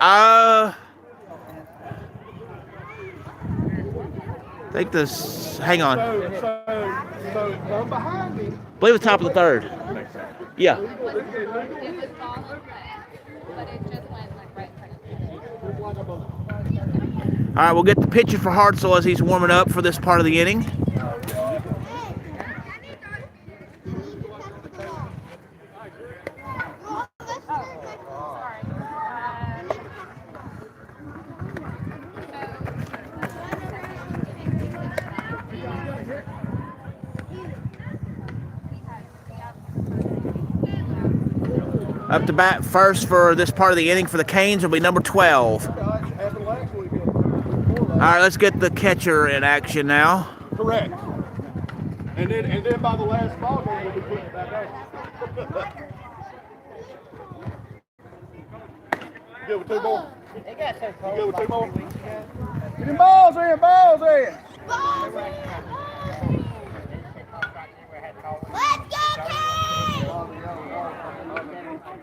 I think this. Hang on. So from behind me. I believe it's top of the third. Yeah. It was ball but it just went like right in front of him. All right, we'll get the pitcher for Hartzell as he's warming up for this part of the inning. Up to bat first for this part of the inning for the Canes will be number 12. All right, let's get the catcher in action now. Correct. And then by the last ball game, we'll be putting it back out. Good with 2 more. Good with 2 more. Get them balls in, balls in. Let's go, Kane!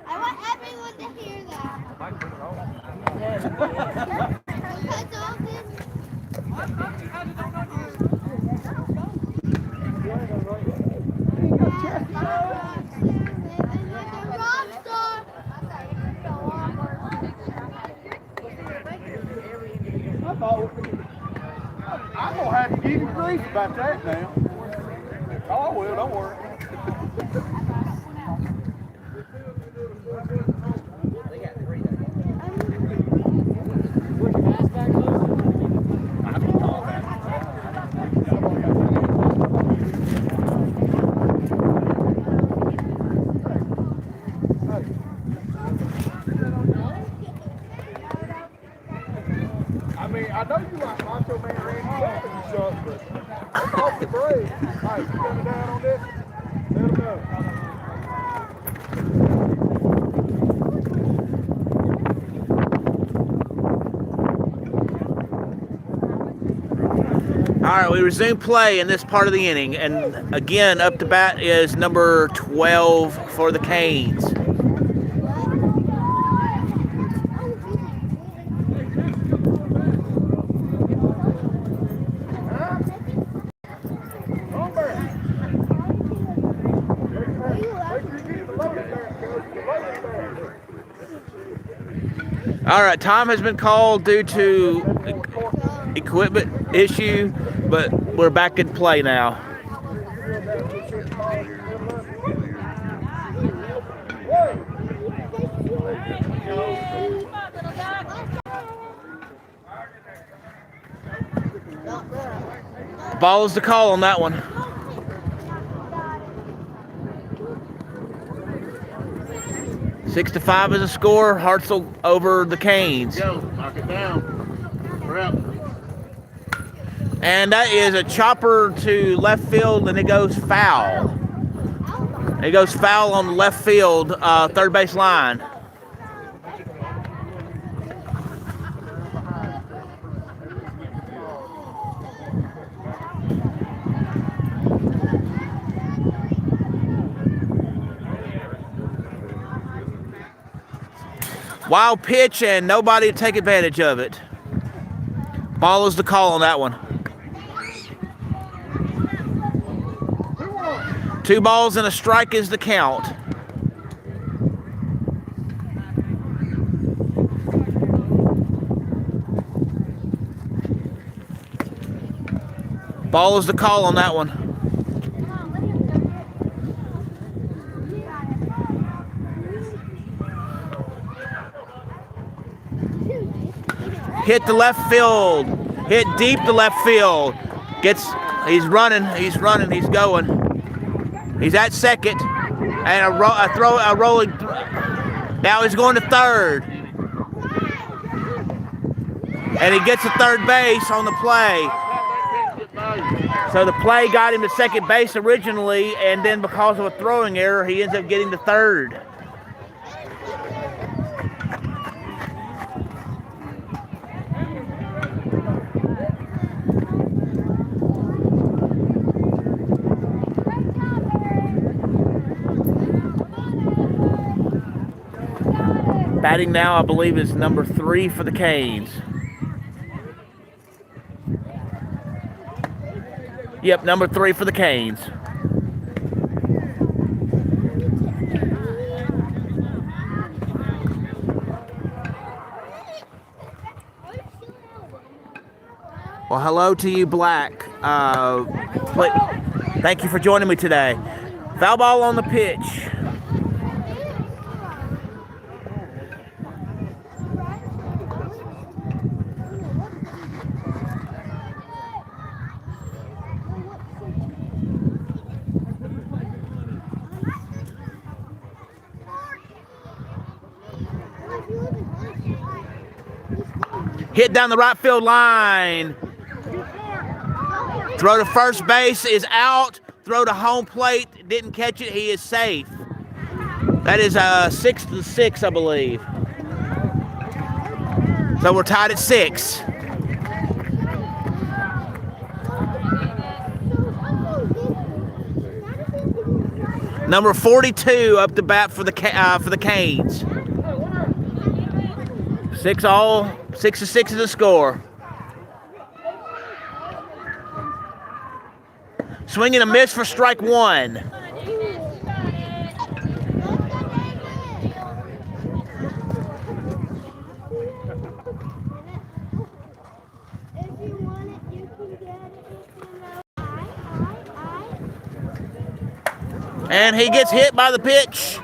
I want everyone to hear that. I'm going to have to give you grief about that now. Oh, I will, don't worry. I mean, I know you like Macho Man Randy Savage and stuff, but that's off the break. All right, you coming down on this? Let him go. All right, we resume play in this part of the inning. And again, up to bat is number 12 for the Canes. All right, time has been called due to equipment issue, but we're back in play now. Ball is the call on that one. Six to 5 is a score. Hartzell over the Canes. Go, knock it down. We're up. And that is a chopper to left field, and it goes foul. It goes foul on the left field, third base line. Wild pitch, and nobody to take advantage of it. Ball is the call on that one. 2 balls and a strike is the count. Ball is the call on that one. Hit the left field. Hit deep to left field. He's running, he's going. He's at second. And a rolling. Now he's going to third. And he gets to third base on the play. So the play got him to second base originally, and then because of a throwing error, he ends up getting to third. Batting now, I believe, is number 3 for the Canes. Yep, number 3 for the Canes. Well, hello to you, Black. Thank you for joining me today. Foul ball on the pitch. Hit down the right field line. Throw to first base is out. Throw to home plate. Didn't catch it. He is safe. That is 6-6, I believe. So we're tied at 6. Number 42 up to bat for the Canes. 6-6 is the score. Swing and a miss for strike 1. And he gets hit by the pitch.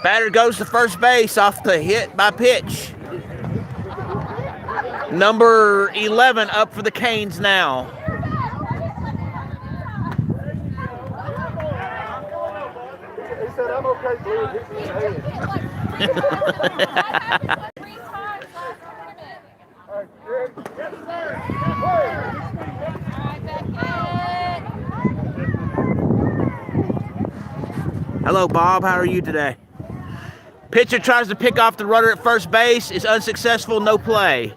Batter goes to first base off the hit by pitch. Number 11 up for the Canes now. He said, I'm okay, Blue. Hit me in the head. All right, Greg. Yes, sir. Hello, Bob. How are you today? Pitcher tries to pick off the runner at first base. Is unsuccessful. No play.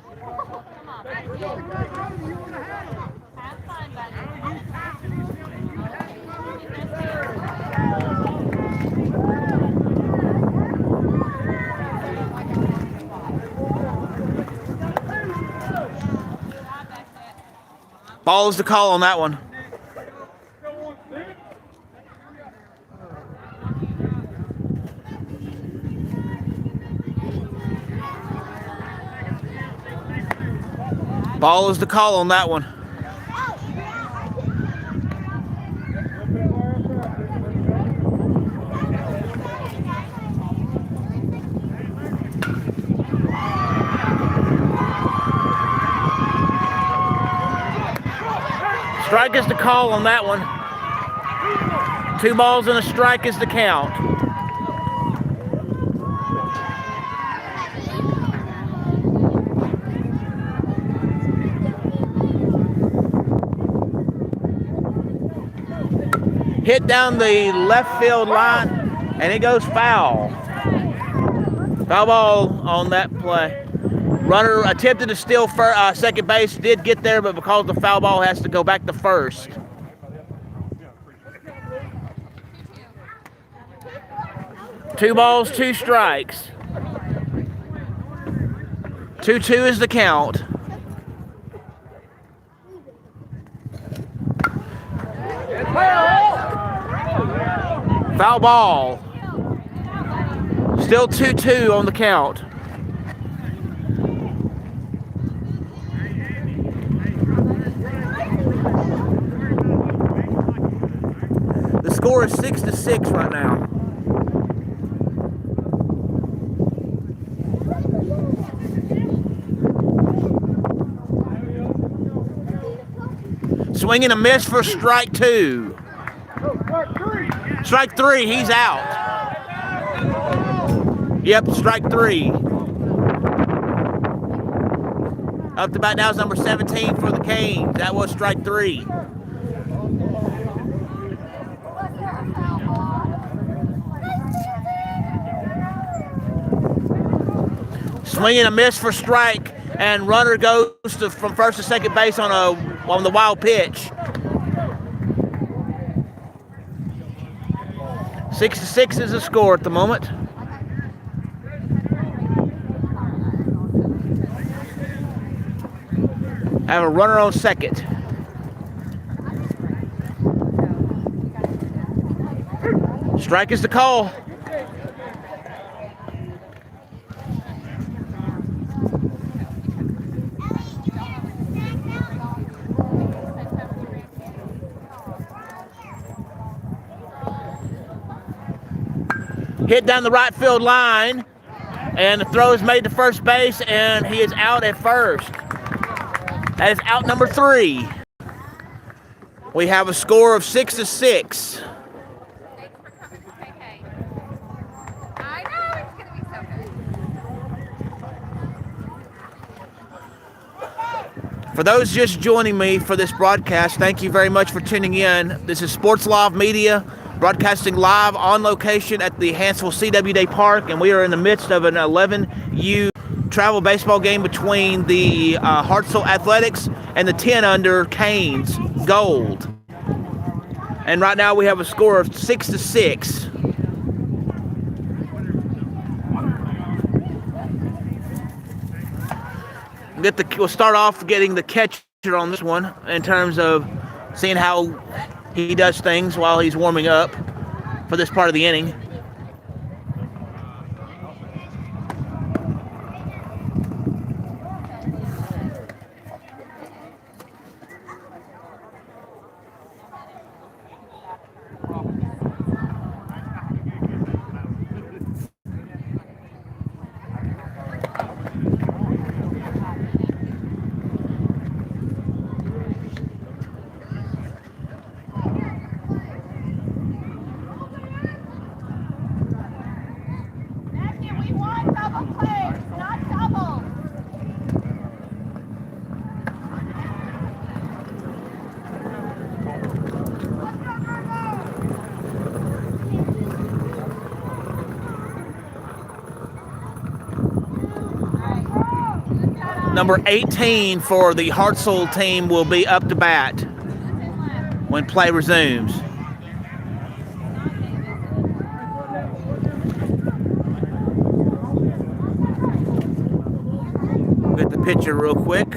Ball is the call on that one. Ball is the call on that one. Strike is the call on that one. 2 balls and a strike is the count. Hit down the left field line, and it goes foul. Foul ball on that play. Runner attempted to steal second base, did get there, but because the foul ball has to go back to first. Two balls, 2 strikes. 2-2 is the count. Foul ball. Still 2-2 on the count. The score is 6-6 right now. Swing and a miss for strike 2. Strike 3, he's out. Yep, strike 3. Up to bat now is number 17 for the Canes. That was strike 3. Swing and a miss for strike, and runner goes from first to second base on the wild pitch. 6-6 is the score at the moment. I have a runner on second. Strike is the call. Hit down the right field line, and the throw is made to first base, and he is out at first. That is out number 3. We have a score of 6-6. I know it's gonna be so good. For those just joining me for this broadcast, thank you very much for tuning in. This is Sports Live Media, broadcasting live on location at the Hartselle CWD Park, and we are in the midst of an 11U travel baseball game between the Hartzell Athletics and the 10-under Canes Gold. And right now we have a score of 6-6. We'll start off getting the catcher on this one in terms of seeing how he does things while he's warming up for this part of the inning. Number 18 for the Hartzell team will be up to bat when play resumes. Get the pitcher real quick.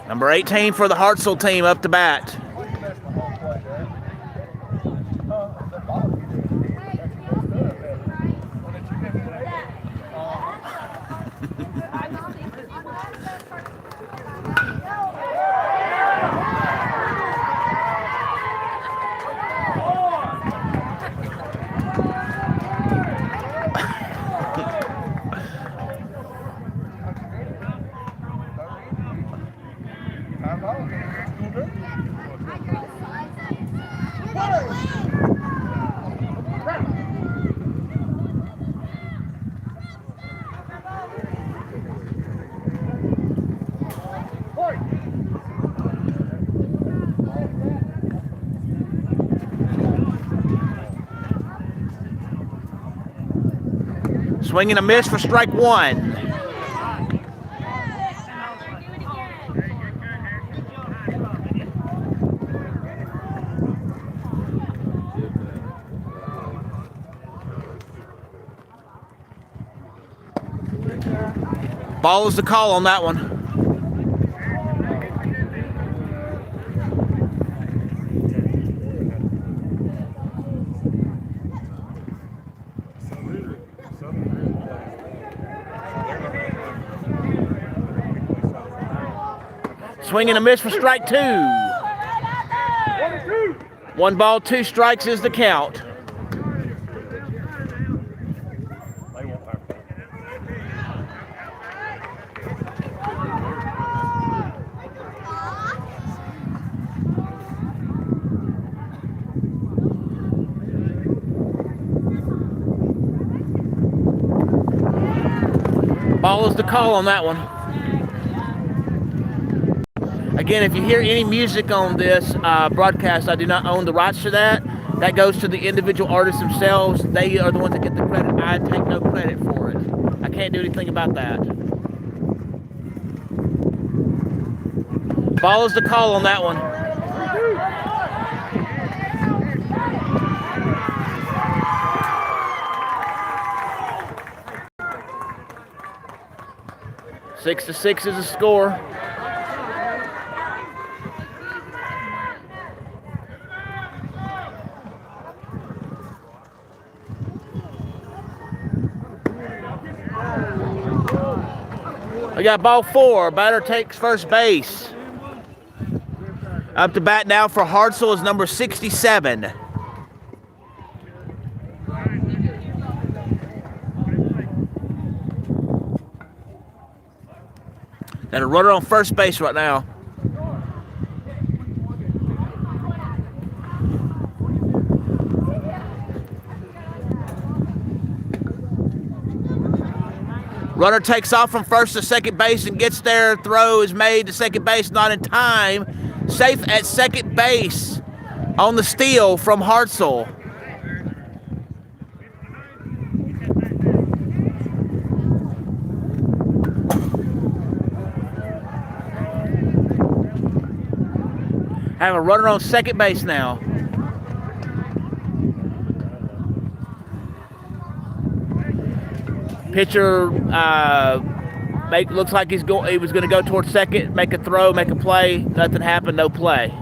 Number 18 for the Hartzell team up to bat. Swing and a miss for strike 1. Ball is the call on that one. Swing and a miss for strike 2. 1 ball, 2 strikes is the count. Ball is the call on that one. Again, if you hear any music on this broadcast, I do not own the rights to that. That goes to the individual artists themselves. They are the ones that get the credit. I take no credit for it. I can't do anything about that. Ball is the call on that one. Six to 6 is the score. We got ball 4. Batter takes first base. Up to bat now for Hartzell is number 67. And a runner on first base right now. Runner takes off from first to second base and gets there. Throw is made to second base, not in time. Safe at second base on the steal from Hartzell. Have a runner on second base now. Pitcher looks like he was going to go towards second, make a throw, make a play. Nothing happened, no play.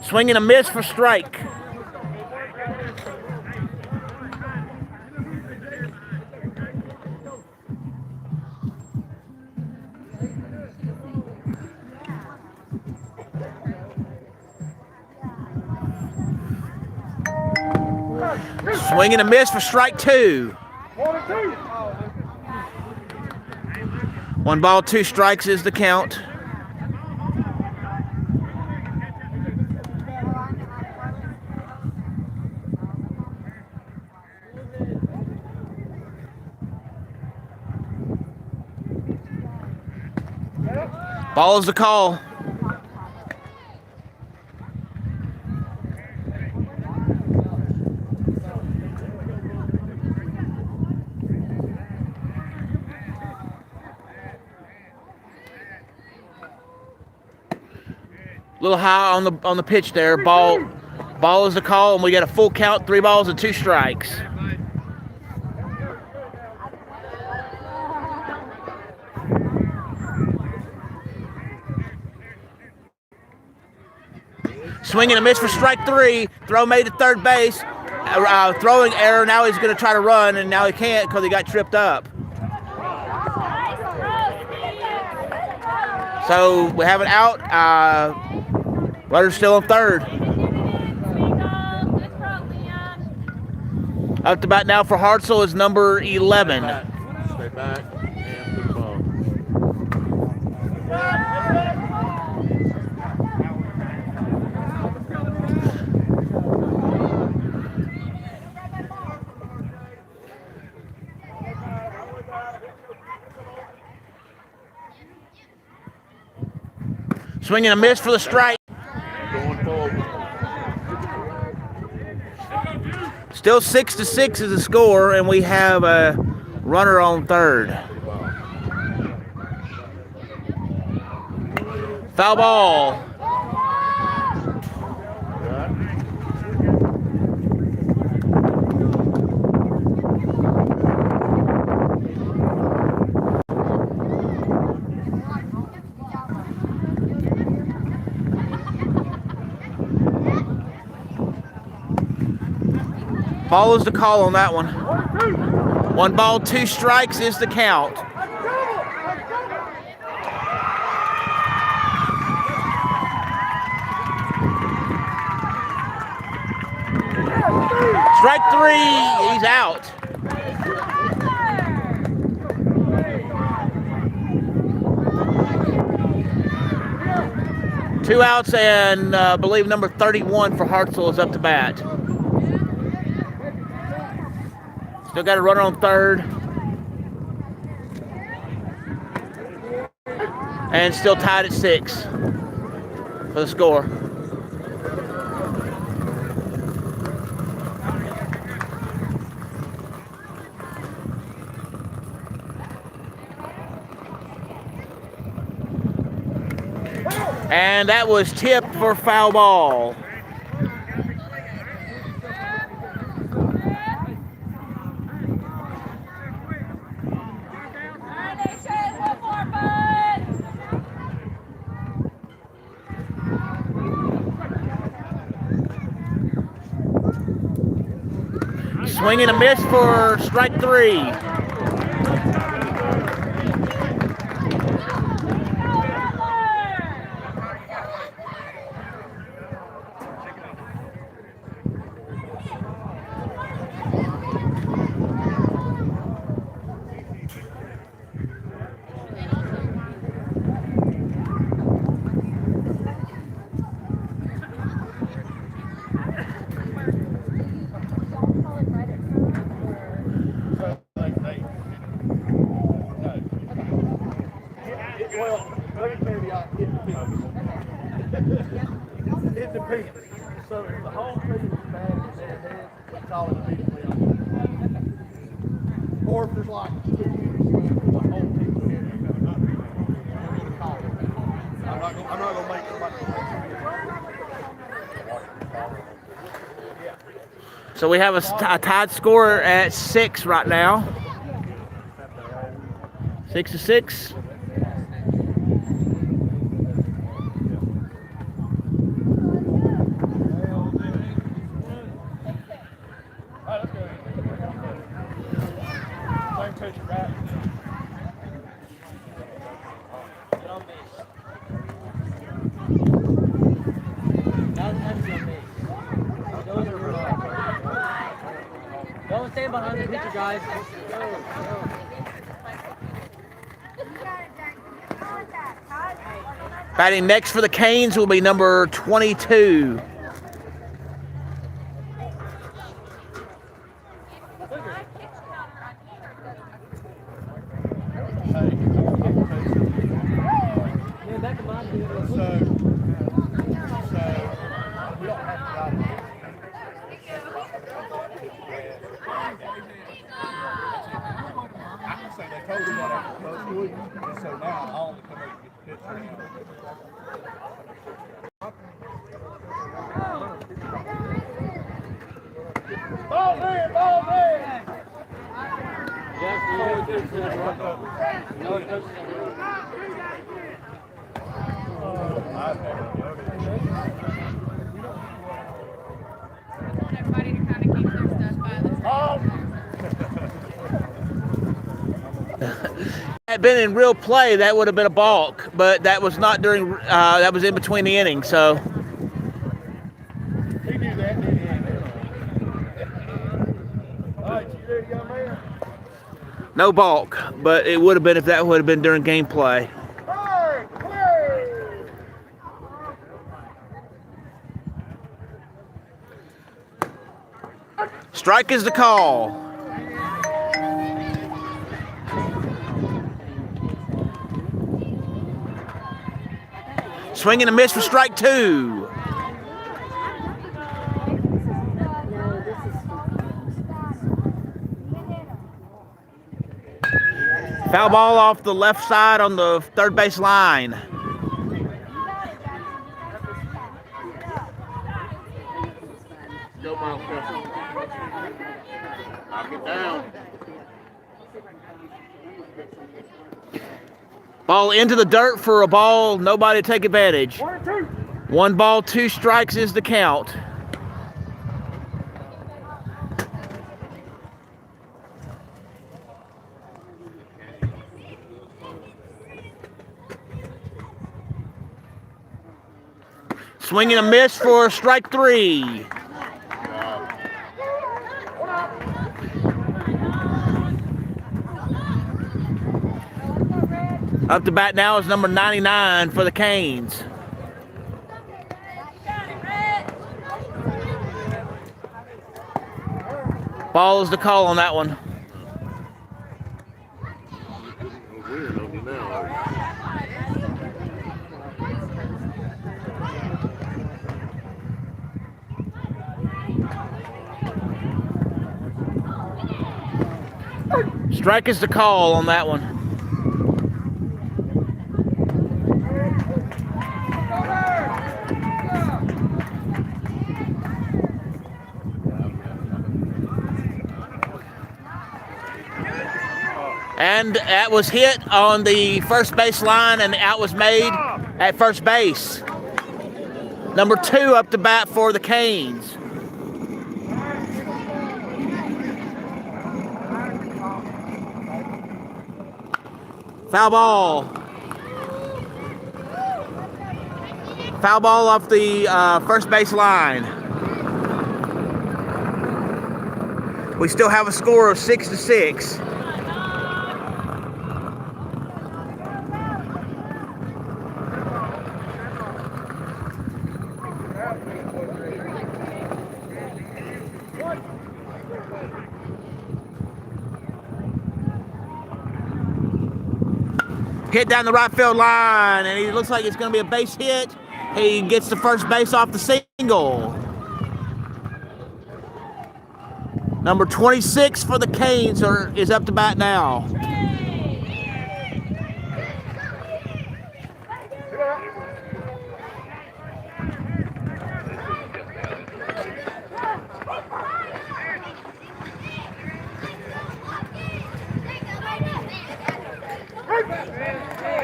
Swing and a miss for strike. Swing and a miss for strike 2. 1 ball, 2 strikes is the count. Ball is the call. A little high on the pitch there. Ball is the call, and we got a full count, 3 balls and 2 strikes. Swing and a miss for strike 3. Throw made to third base. Throwing error. Now he's going to try to run, and now he can't because he got tripped up. So we have an out. Runner's still on third. Up to bat now for Hartzell is number 11. Stay back and put the ball. Swing and a miss for the strike. Going forward. Still 6 to 6 is the score, and we have a runner on third. Foul ball. Ball is the call on that one. 1 ball, 2 strikes is the count. Strike 3, he's out. 2 outs, and I believe number 31 for Hartzell is up to bat. Still got a runner on third. And still tied at 6 for the score. And that was tipped for foul ball. Swing and a miss for strike 3. It depends. So if the whole team is bad in their head, we call it immediately on. Or if there's like 2 units, the whole team is head, we're going to call it. I'm not going to make somebody. So we have a tied score at 6 right now. 6-6. Don't stand behind the pitcher, guys. Batting next for the Canes will be number 22. So now I'll only come over and get the pitcher. Ball man, ball man! Everybody to kind of keep their stuff by themselves. Had been in real play, that would have been a balk, but that was not during. That was in between the innings, so. He knew that, didn't he? All right, you ready, young man? No balk, but it would have been if that would have been during gameplay. Clear, clear. Strike is the call. Swing and a miss for strike 2. Foul ball off the left side on the third base line. Go, Miles. Knock it down. Ball into the dirt for a ball, nobody to take advantage. 1 ball, 2 strikes is the count. Swing and a miss for strike 3. Up to bat now is number 99 for the Canes. Ball is the call on that one. Strike is the call on that one. And that was hit on the first base line, and the out was made at first base. Number 2 up to bat for the Canes. Foul ball. Foul ball off the first base line. We still have a score of 6-6. Hit down the right field line, and he looks like it's going to be a base hit. He gets the first base off the single. Number 26 for the Canes is up to bat now.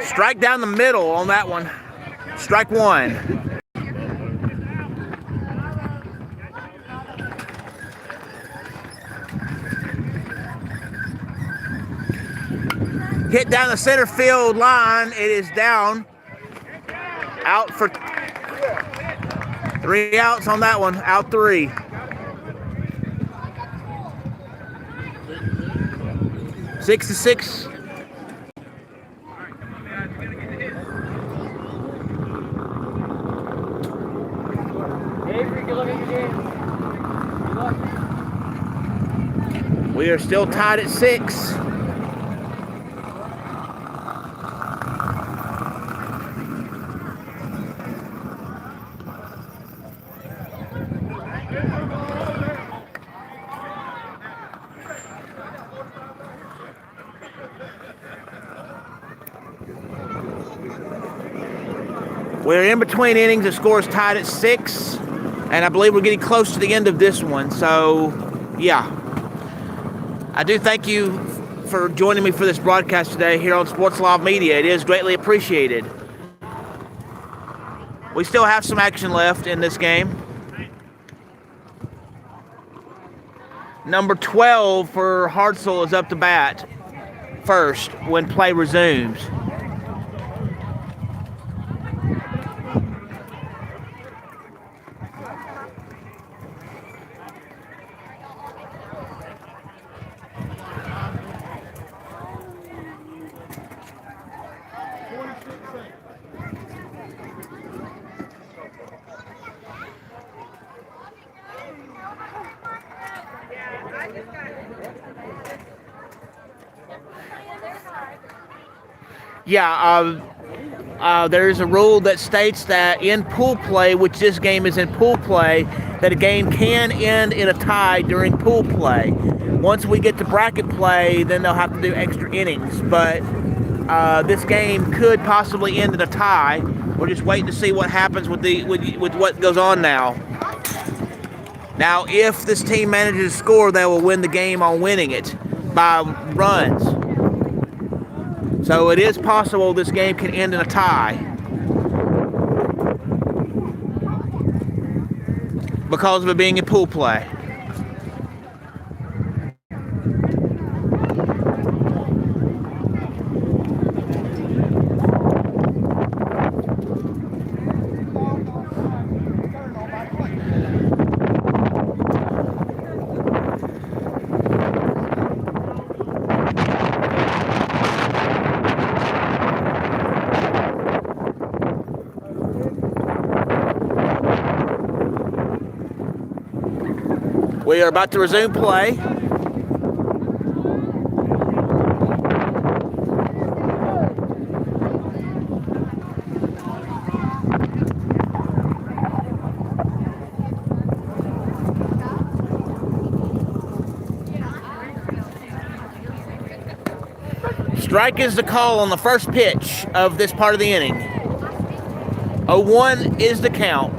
Strike down the middle on that one. Strike 1. Hit down the center field line. It is down. Out for 3 outs on that one. Out 3. Six to 6. We are still tied at 6. We're in between innings. The score is tied at 6. And I believe we're getting close to the end of this one. So, yeah. I do thank you for joining me for this broadcast today here on Sports Live Media. It is greatly appreciated. We still have some action left in this game. Number 12 for Hartzell is up to bat first when play resumes. Yeah, there is a rule that states that in pool play, which this game is in pool play, that a game can end in a tie during pool play. Once we get to bracket play, then they'll have to do extra innings. But this game could possibly end in a tie. We're just waiting to see what happens with what goes on now. Now, if this team manages to score, they will win the game on winning it by runs. So it is possible this game can end in a tie because of it being in pool play. We are about to resume play. Strike is the call on the first pitch of this part of the inning. 0-1 is the count.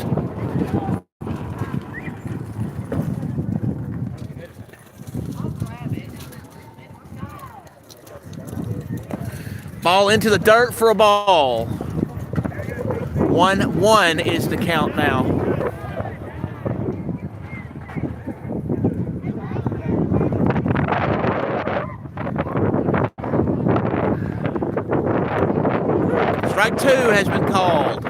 Ball into the dirt for a ball. 1-1 is the count now. Strike 2 has been called.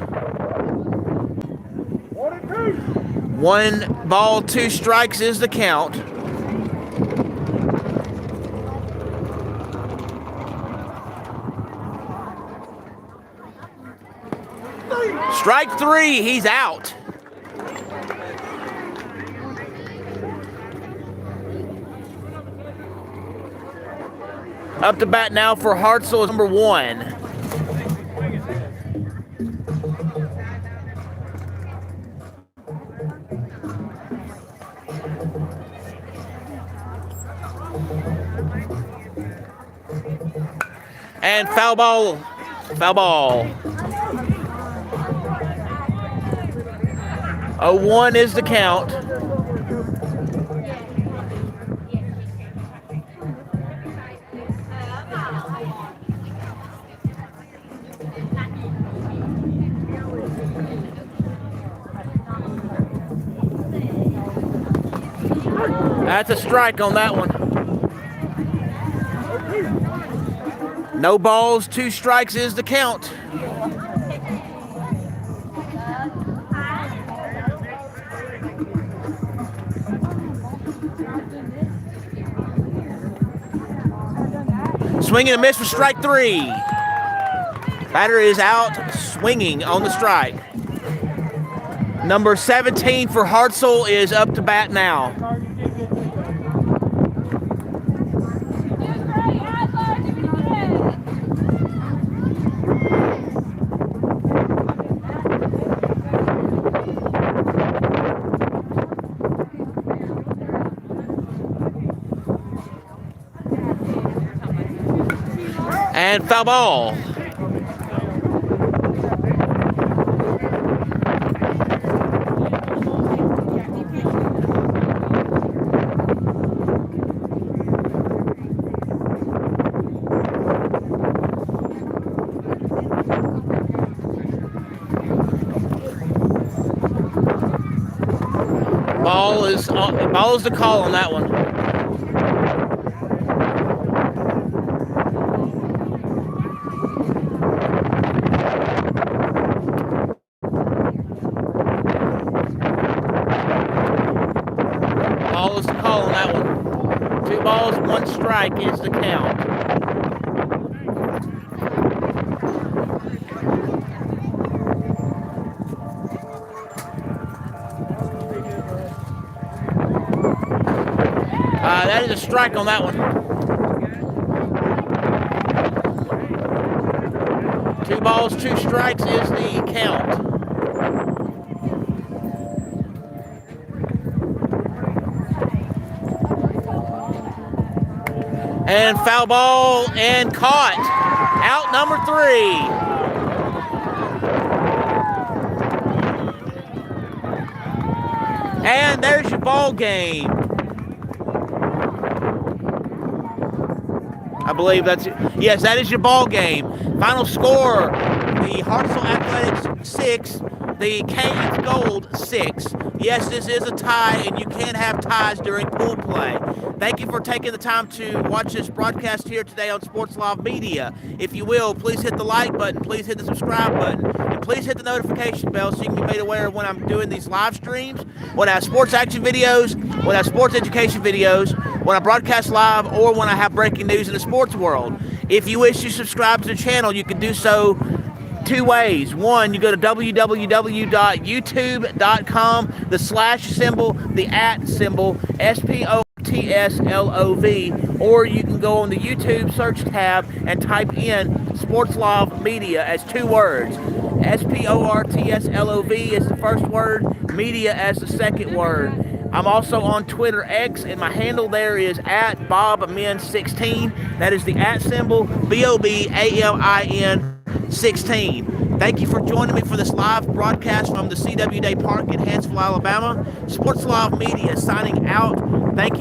1 ball, 2 strikes is the count. Strike 3, he's out. Up to bat now for Hartzell is number 1. And foul ball. Foul ball. 0-1 is the count. That's a strike on that one. No balls, 2 strikes is the count. Swing and a miss for strike 3. Batter is out swinging on the strike. Number 17 for Hartzell is up to bat now. And foul ball. Ball is the call on that one. Ball is the call on that one. 2 balls, 1 strike is the count. That is a strike on that one. 2 balls, 2 strikes is the count. And foul ball and caught. Out number 3. And there's your ball game. I believe that's it. Yes, that is your ball game. Final score, the Hartselle Athletics 6, the Canes Gold 6. Yes, this is a tie, and you can have ties during pool play. Thank you for taking the time to watch this broadcast here today on Sports Live Media. If you will, please hit the like button, please hit the subscribe button, and please hit the notification bell so you can be made aware of when I'm doing these live streams, when I have sports action videos, when I have sports education videos, when I broadcast live, or when I have breaking news in the sports world. If you wish to subscribe to the channel, you can do so 2 ways. One, you go to www.youtube.com, the slash symbol, the at symbol, SPORTSLOV, or you can go on the YouTube search tab and type in Sports Live Media as 2 words. SPORTSLOV is the first word, media as the second word. I'm also on Twitter X, and my handle there is at BobMin16. That is the at symbol, BOBALIN 16. Thank you for joining me for this live broadcast from the CW Day Park in Hartselle, Alabama. Sports Live Media signing out. Thank you.